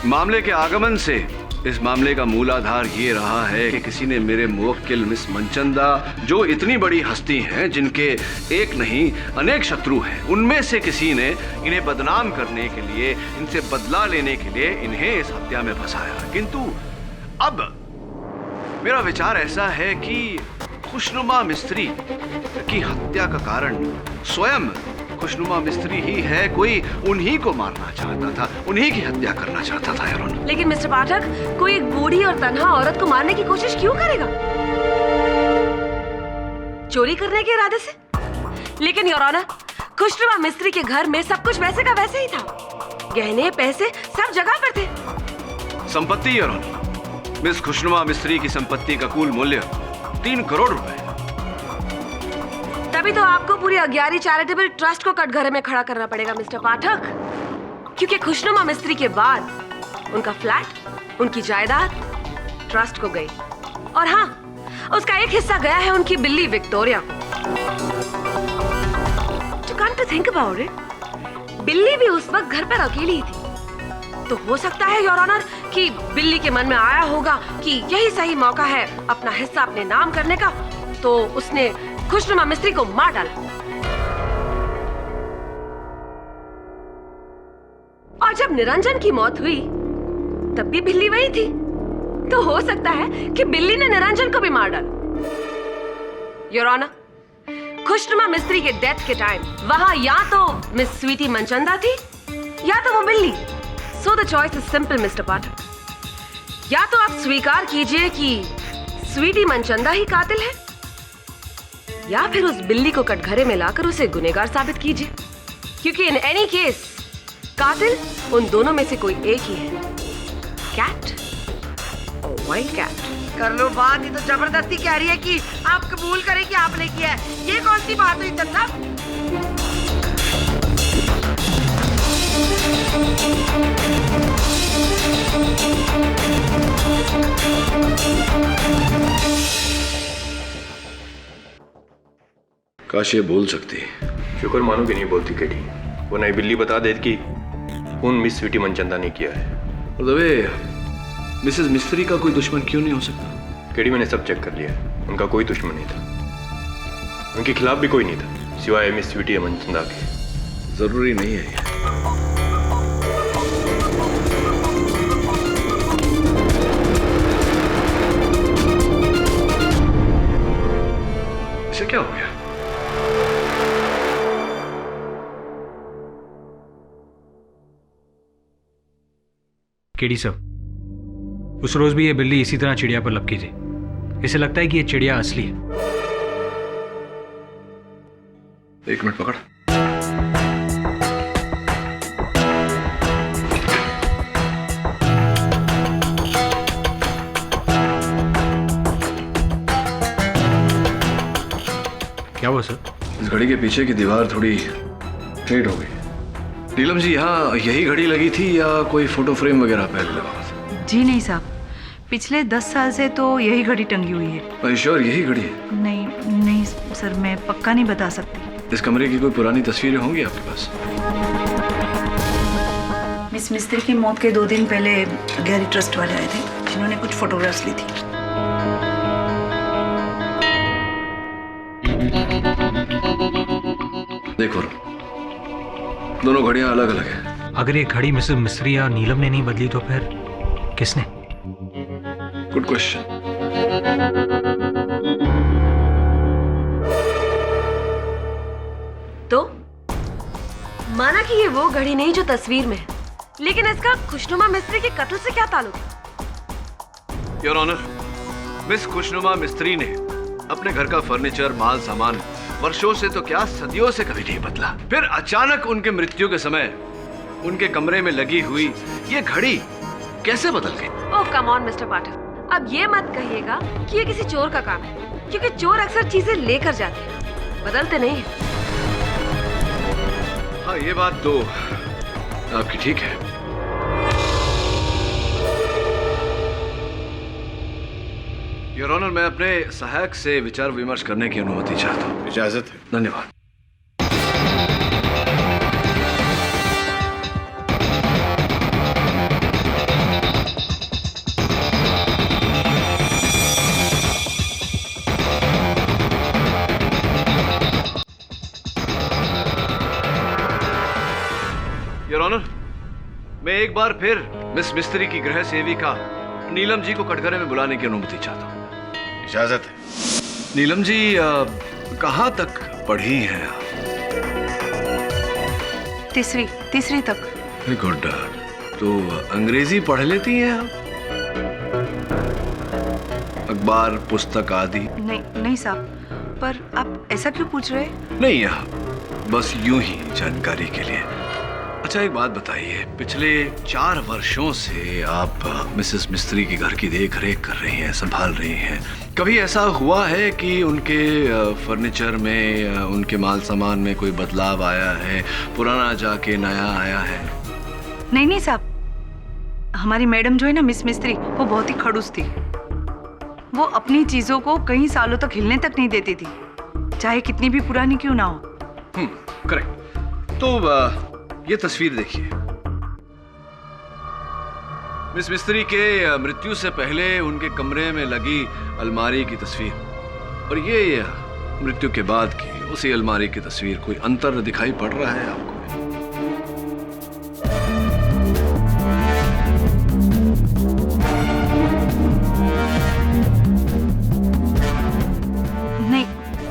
मामले के आगमन से इस मामले का मूलाधार ये रहा है कि किसी ने मेरे मुवक्किल मिस मनचंदा, जो इतनी बड़ी हस्ती हैं, जिनके एक नहीं अनेक शत्रु हैं, उनमें से किसी ने इन्हें बदनाम करने के लिए, इनसे बदला लेने के लिए इन्हें इस हत्या में फंसाया। किंतु अब मेरा विचार ऐसा है कि खुशनुमा मिस्त्री की हत्या का कारण स्वयं खुशनुमा मिस्त्री ही है। कोई उन्हीं को मारना चाहता था, उन्हीं की हत्या करना चाहता था योर ऑनर। लेकिन मिस्टर पाठक, कोई एक बूढ़ी और तन्हा औरत को मारने की कोशिश क्यों करेगा? चोरी करने के इरादे से? लेकिन योर ऑनर, खुशनुमा मिस्त्री के घर में सब कुछ वैसे का वैसे ही था। गहने पैसे सब जगह पर थे। संपत्ति योर ऑनर, मिस खुशनुमा मिस्त्री की संपत्ति का कुल मूल्य 3 करोड़ रुपए। तभी तो आपको पूरी अग्यारी चैरिटेबल ट्रस्ट को कटघरे में खड़ा करना पड़ेगा मिस्टर पाठक, क्योंकि खुशनुमा मिस्त्री के बाद उनका फ्लैट, उनकी जायदाद ट्रस्ट को गई और हाँ, उसका एक हिस्सा गया है उनकी बिल्ली विक्टोरिया को। To come to think about it, बिल्ली भी उस वक्त घर पर अकेली ही थी। तो हो सकता है योर ऑनर कि बिल्ली के मन में आया होगा कि यही सही मौका है अपना हिस्सा अपने नाम करने का, तो उसने खुशनुमा मिस्त्री को मार डाला। और जब निरंजन की मौत हुई तब भी बिल्ली वही थी, तो हो सकता है कि बिल्ली ने निरंजन को भी मार डाला। योर ऑनर, खुशनुमा मिस्त्री के डेथ के टाइम वहां या तो मिस स्वीटी मनचंदा थी या तो वो बिल्ली। So the choice is simple mister Pathak. या तो आप स्वीकार कीजिए कि स्वीटी मनचंदा ही कातिल है, या फिर उस बिल्ली को कटघरे में लाकर उसे गुनहगार साबित कीजिए, क्योंकि इन एनी केस कातिल उन दोनों में से कोई एक ही है, कैट और वाइल्ड कैट। कर लो बात, ये तो जबरदस्ती कह रही है कि आप कबूल करें कि आपने किया है। ये कौन सी बात हुई चंदा? काश ये बोल सकती। शुक्र मानो कि नहीं बोलती केटी, वो नई बिल्ली बता देती कि खून मिस स्वीटी मनचंदा ने किया है। और दबे मिसेस मिस्त्री का कोई दुश्मन क्यों नहीं हो सकता? केटी, मैंने सब चेक कर लिया है, उनका कोई दुश्मन नहीं था, उनके खिलाफ भी कोई नहीं था सिवाय मिस स्वीटी मनचंदा के। जरूरी नहीं है ये। इसे क्या हो गया? केडी साहब, उस रोज भी ये बिल्ली इसी तरह चिड़िया पर लपकी थी। इसे लगता है कि ये चिड़िया असली है। एक मिनट पकड़। क्या हुआ सर? इस घड़ी के पीछे की दीवार थोड़ी फेड हो गई। नीलम जी, यहाँ यही घड़ी लगी थी या कोई फोटो फ्रेम वगैरह पहले लगा था? जी नहीं साहब, पिछले 10 साल से तो यही घड़ी टंगी हुई है। श्योर यही घड़ी है? नहीं नहीं सर, मैं पक्का नहीं बता सकती। इस कमरे की कोई पुरानी तस्वीरें होंगी आपके पास? मिस मिस्त्री की मौत के 2 दिन पहले गैरी ट्रस्ट वाले आए थे, जिन्होंने कुछ फोटोग्राफ्स ली थी। देखो, दोनों घड़ियां अलग अलग हैं। अगर ये घड़ी मिसेस मिस्त्री या नीलम ने नहीं बदली तो फिर किसने? Good question. तो माना कि ये वो घड़ी नहीं जो तस्वीर में है, लेकिन इसका खुशनुमा मिस्त्री के कत्ल से क्या ताल्लुक है? योर ऑनर, मिस खुशनुमा मिस्त्री ने अपने घर का फर्नीचर, माल सामान वर्षों से तो क्या सदियों से कभी नहीं बदला। फिर अचानक उनके मृत्यु के समय उनके कमरे में लगी हुई ये घड़ी कैसे बदल गई? ओह कम ऑन मिस्टर पाठक, अब ये मत कहिएगा कि ये किसी चोर का काम है, क्योंकि चोर अक्सर चीजें लेकर जाते हैं, बदलते नहीं हैं। हाँ, ये बात तो आपकी ठीक है। योर ऑनर, मैं अपने सहायक से विचार विमर्श करने की अनुमति चाहता हूँ। इजाजत है। धन्यवाद। योर ऑनर, मैं एक बार फिर मिस मिस्त्री की गृह सेविका नीलम जी को कटघरे में बुलाने की अनुमति चाहता हूँ। इजाजत है। नीलम जी, कहाँ तक पढ़ी हैं आप? तीसरी तक। Very good. तो अंग्रेजी पढ़ लेती हैं आप? अखबार, पुस्तक आदि? नहीं साहब, पर आप ऐसा क्यों पूछ रहे? नहीं, बस यूं ही जानकारी के लिए। अच्छा, एक बात बताइए, पिछले 4 वर्षों से आप मिसेस मिस्त्री की घर की देख रेख कर रही हैं, संभाल रही हैं। कभी ऐसा हुआ है कि उनके फर्नीचर में, उनके माल सामान में कोई बदलाव आया है, पुराना जाके नया आया है? नहीं साहब, हमारी मैडम जो है ना मिस मिस्त्री, वो बहुत ही खड़ूस थी। वो अपनी चीजों को कई सालों तक हिलने तक नहीं देती थी, चाहे कितनी भी पुरानी क्यों ना हो। करेक्ट। तो ये तस्वीर देखिए, मिस मिस्त्री के मृत्यु से पहले उनके कमरे में लगी अलमारी की तस्वीर, और ये मृत्यु के बाद की उसी अलमारी की तस्वीर। कोई अंतर दिखाई पड़ रहा है आपको?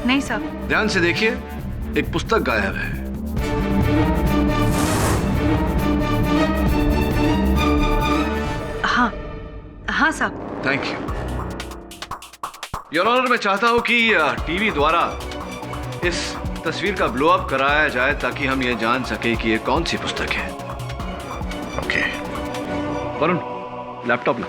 नहीं साहब। ध्यान से देखिए, एक पुस्तक गायब है। हाँ साहब। थैंक यू योर ऑनर, मैं चाहता हूं कि टीवी द्वारा इस तस्वीर का ब्लो अप कराया जाए ताकि हम ये जान सके कि ये कौन सी पुस्तक है। ओके वरुण, लैपटॉप ला।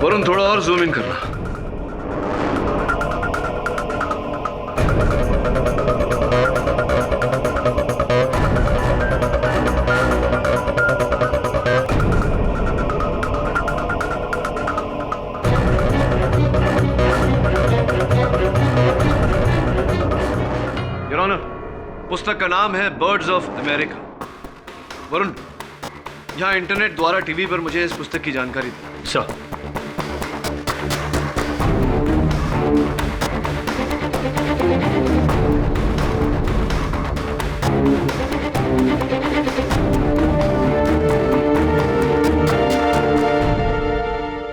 वरुण, थोड़ा और जूम इन करना। योर ऑनर, पुस्तक का नाम है बर्ड्स ऑफ अमेरिका। वरुण, यहां इंटरनेट द्वारा टीवी पर मुझे इस पुस्तक की जानकारी दे। सर।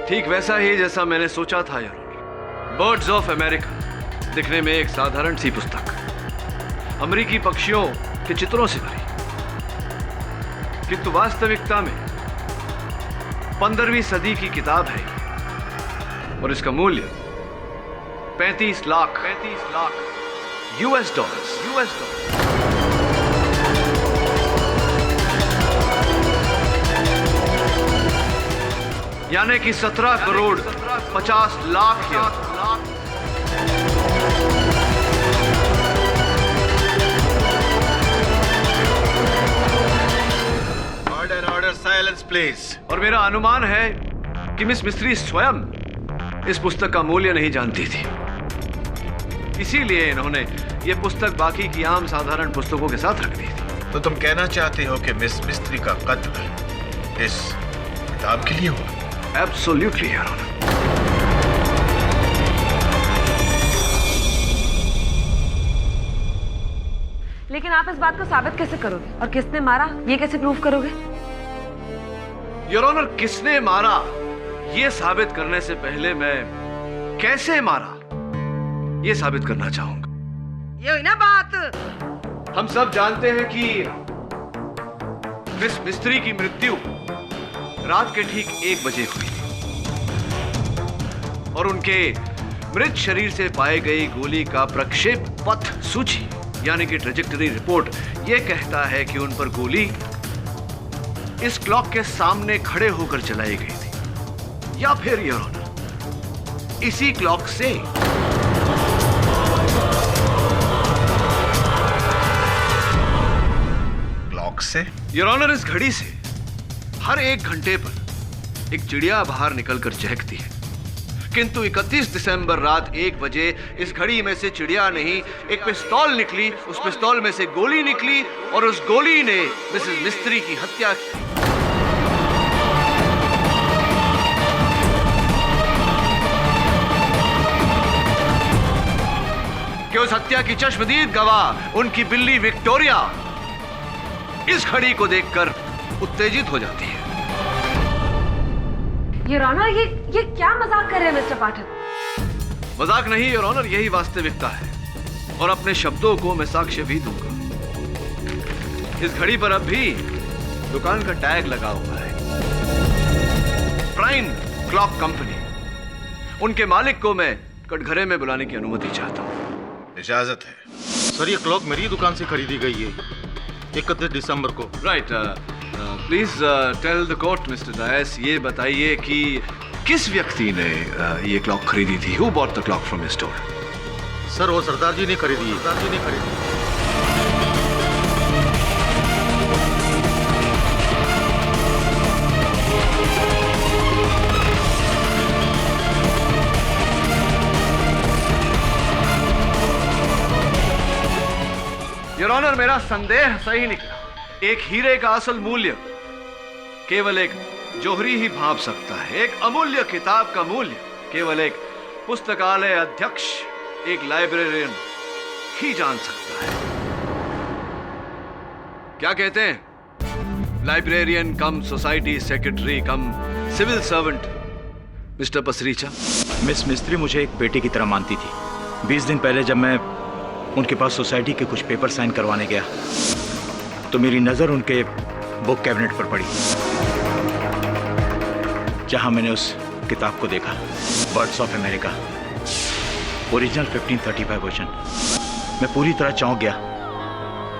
ठीक वैसा ही जैसा मैंने सोचा था यार। बर्ड्स ऑफ अमेरिका दिखने में एक साधारण सी पुस्तक, अमेरिकी पक्षियों के चित्रों से भरी, किंतु वास्तविकता में 15वीं सदी की किताब है और इसका मूल्य 35 लाख US डॉलर्स। यानी कि 17 crore 50 lakh yen। Order order, silence please. और मेरा अनुमान है कि मिस मिस्त्री स्वयं इस पुस्तक का मूल्य नहीं जानती थी, इसीलिए इन्होंने ये पुस्तक बाकी की आम साधारण पुस्तकों के साथ रख दी थी। तो तुम कहना चाहते हो कि मिस मिस्त्री का कत्ल इस किताब के लिए हुआ? Absolutely your honour. लेकिन आप इस बात को साबित कैसे करोगे, और किसने मारा ये कैसे प्रूव करोगे? योर ऑनर, किसने मारा ये साबित करने से पहले मैं कैसे मारा ये साबित करना चाहूंगा। ये हुई ना बात। हम सब जानते हैं कि मिस मिस्त्री की मृत्यु रात के ठीक 1 बजे हुई और उनके मृत शरीर से पाई गई गोली का प्रक्षेप पथ सूची यानी कि ट्रेजेक्टरी रिपोर्ट यह कहता है कि उन पर गोली इस क्लॉक के सामने खड़े होकर चलाई गई थी, या फिर योर ऑनर इसी क्लॉक से योर ऑनर इस घड़ी से हर 1 घंटे पर एक चिड़िया बाहर निकलकर चहकती है, किंतु 31 दिसंबर रात 1 बजे इस घड़ी में से चिड़िया नहीं एक पिस्तौल निकली, उस पिस्तौल में से गोली निकली और उस गोली ने मिसेस मिस्त्री की हत्या की। कि उस हत्या की चश्मदीद गवाह उनकी बिल्ली विक्टोरिया इस घड़ी को देखकर उत्तेजित हो जाती है। योर ऑनर, ये क्या मजाक कर रहे हैं मिस्टर पाठक? मजाक नहीं योर ऑनर, यही वास्तविकता है और अपने शब्दों को मैं साक्ष्य भी दूंगा। इस घड़ी पर अब भी दुकान का टैग लगा हुआ है, प्राइम क्लॉक कंपनी। उनके मालिक को मैं कटघरे में बुलाने की अनुमति चाहता हूँ। इजाजत है। सर, ये क्लॉक मेरी दुकान से खरीदी गई है 31 दिसंबर को। Right, please tell the court mister Dias, ये बताइए कि किस व्यक्ति ने ये क्लॉक खरीदी थी? Who bought the clock from your store? Sir, वो सरदार जी ने खरीदी है। सरदार जी ने खरीदी। योर ऑनर, मेरा संदेह सही निकला। एक हीरे का असल मूल्य केवल एक जौहरी ही भांप सकता है, एक अमूल्य किताब का मूल्य केवल एक पुस्तकालय अध्यक्ष, एक लाइब्रेरियन ही जान सकता है। क्या कहते हैं? Librarian cum society secretary cum civil servant mister Pasricha. Miss Mistry मुझे एक बेटे की तरह मानती थी। 20 दिन पहले जब मैं उनके पास सोसाइटी के कुछ पेपर साइन करवाने गया तो मेरी नजर उनके बुक कैबिनेट पर पड़ी, जहां मैंने उस किताब को देखा, birds of America, original 1535 version. मैं पूरी तरह चौंक गया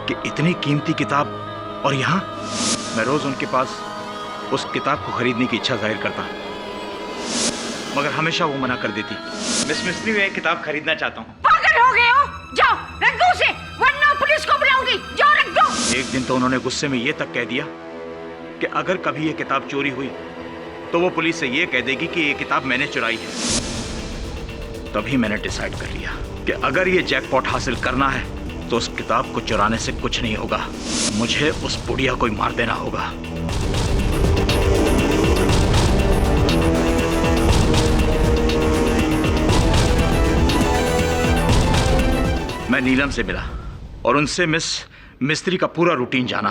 कि इतनी कीमती किताब, और यहाँ मैं रोज उनके पास उस किताब को खरीदने की इच्छा जाहिर करता, मगर हमेशा वो मना कर देती। मिस मिस्त्री, मैं एक किताब खरीदना चाहता हूँ। पागल हो गए हो? जाओ रख दो उसे, वरना पुलिस को बुलाऊंगी। जाओ रख दो। एक दिन तो उन्होंने गुस्से में ये तक कह दिया कि अगर कभी ये किताब चोरी हुई तो वो पुलिस से ये कह देगी कि ये किताब मैंने चुराई है। तभी मैंने डिसाइड कर लिया कि अगर ये जैकपॉट हासिल करना है तो उस किताब को चुराने से कुछ नहीं होगा, मुझे उस बुढ़िया को मार देना होगा। मैं नीलम से मिला और उनसे मिस मिस्त्री का पूरा रूटीन जाना।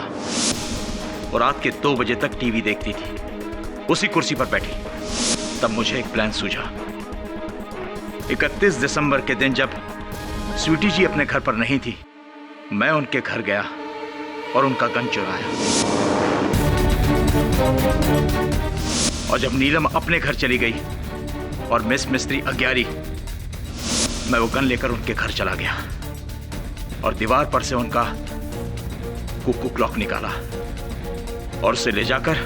और रात के 2 बजे तक टीवी देखती थी, उसी कुर्सी पर बैठी। तब मुझे एक प्लान सूझा। 31 दिसंबर के दिन जब स्वीटी जी अपने घर पर नहीं थी, मैं उनके घर गया और उनका गन चुराया। और जब नीलम अपने घर चली गई और मिस मिस्त्री अज्ञारी, मैं वो गन लेकर उनके घर चला गया और दीवार पर से उनका कुकू क्लॉक निकाला और उसे ले जाकर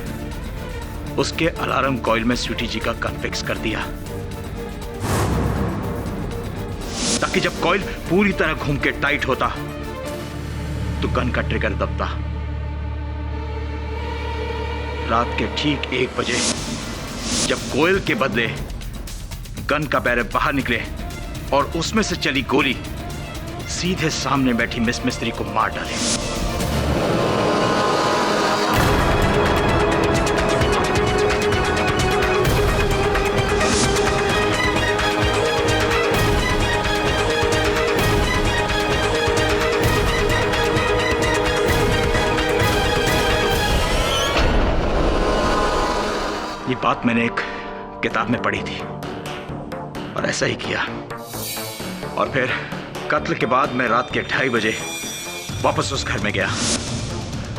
उसके अलार्म कॉइल में स्वीटी जी का गन फिक्स कर दिया, ताकि जब कॉइल पूरी तरह घूम के टाइट होता तो गन का ट्रिगर दबता। रात के ठीक 1 बजे जब कॉइल के बदले गन का बैरल बाहर निकले और उसमें से चली गोली सीधे सामने बैठी मिस मिस्त्री को मार डाले। ये बात मैंने एक किताब में पढ़ी थी और ऐसा ही किया। और फिर कत्ल के बाद मैं रात के 2:30 बजे वापस उस घर में गया।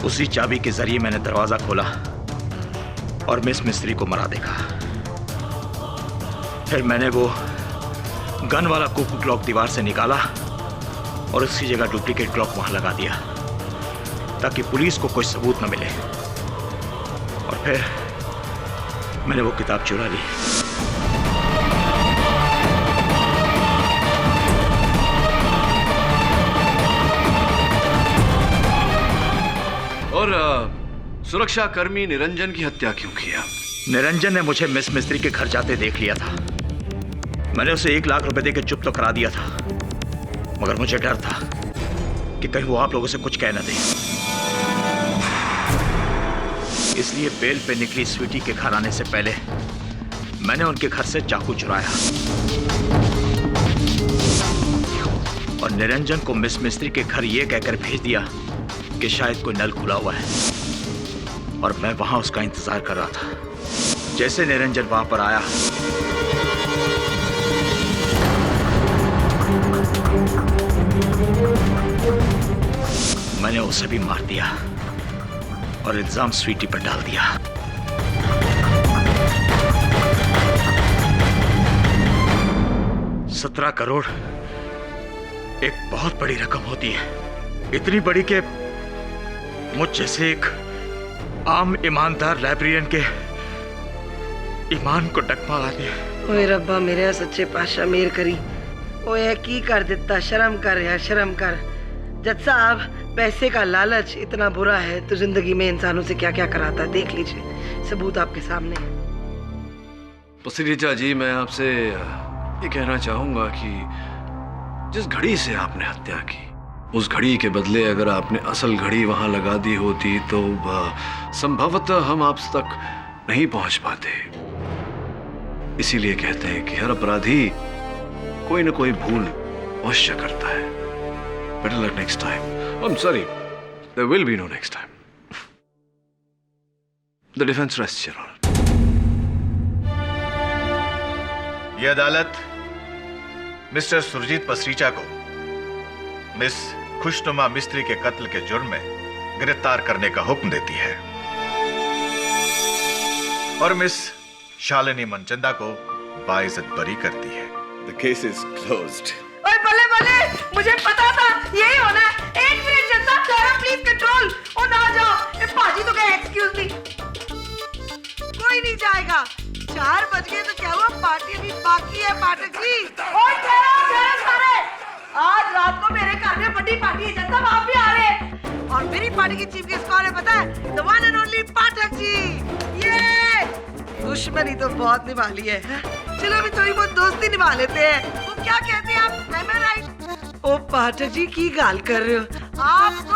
उसी चाबी के जरिए मैंने दरवाजा खोला और मिस मिस्त्री को मरा देखा। फिर मैंने वो गन वाला कुकू क्लॉक दीवार से निकाला और उसकी जगह डुप्लीकेट क्लॉक वहां लगा दिया, ताकि पुलिस को कोई सबूत न मिले। और फिर मैंने वो किताब चुरा ली। और सुरक्षा कर्मी निरंजन की हत्या क्यों किया? निरंजन ने मुझे मिस मिस्त्री के घर जाते देख लिया था। मैंने उसे 1 लाख रुपए देकर चुप तो करा दिया था, मगर मुझे डर था कि कहीं वो आप लोगों से कुछ कह न दे। इसलिए बेल पे निकली स्वीटी के घर आने से पहले मैंने उनके घर से चाकू चुराया और निरंजन को मिस मिस्त्री के घर ये कहकर भेज दिया कि शायद कोई नल खुला हुआ है, और मैं वहां उसका इंतजार कर रहा था। जैसे निरंजन वहां पर आया, मैंने उसे भी मार दिया और इल्जाम स्वीटी पर डाल दिया। $17 करोड़ एक बहुत बड़ी रकम होती है, इतनी बड़ी कि मुझ जैसे एक आम ईमानदार लाइब्रेरियन के ईमान को डगमगा दिया। ओए रब्बा मेरे सच्चे पातशाह मेर करी। ओए की कर देता, शर्म कर यार, शर्म कर। जज साहब, पैसे का लालच इतना बुरा है तो जिंदगी में इंसानों से क्या क्या कराता है, देख लीजिए, सबूत आपके सामने है। पसरीजा जी, मैं आपसे ये कहना चाहूंगा कि जिस घड़ी से आपने हत्या की, उस घड़ी के बदले अगर आपने असल घड़ी वहां लगा दी होती तो संभवतः हम आप तक नहीं पहुंच पाते। इसीलिए कहते हैं कि हर अपराधी कोई ना कोई भूल अवश्य करता है। Better luck next time. I'm sorry. There will be no next time. The defense rests, Your Honor. यह अदालत मिस्टर सुरजीत पसरीचा को मिस खुशनुमा मिस्त्री के कत्ल के जुर्म में गिरफ्तार करने का हुक्म देती है और मिस शालिनी मनचंदा को बाइज्जत बरी करती है। The case is closed. ओए बल्ले बल्ले, मुझे पता था यही होना है। 1 मिनट जनता, करो प्लीज कंट्रोल। ओ ना जाओ, ए पाजी तो कहे एक्सक्यूज मी। कोई नहीं जाएगा। 4 बज गए तो क्या हुआ, पार्टी अभी बाकी है पाठक जी। ओए ठहरो सारे, आज रात को मेरे घर में बड़ी पार्टी है, जनता आप भी आ रहे हैं। और मेरी पार्टी की चीफ गेस्ट कौन है पता है? The one and only Pathak ji. ये दुश्मनी तो बहुत निभा ली है, चलो अभी थोड़ी बहुत दोस्ती निभा लेते हैं। वो क्या कहते हैं आप? Am I right? ओ पाठक जी की गाल कर रहे हो आप तो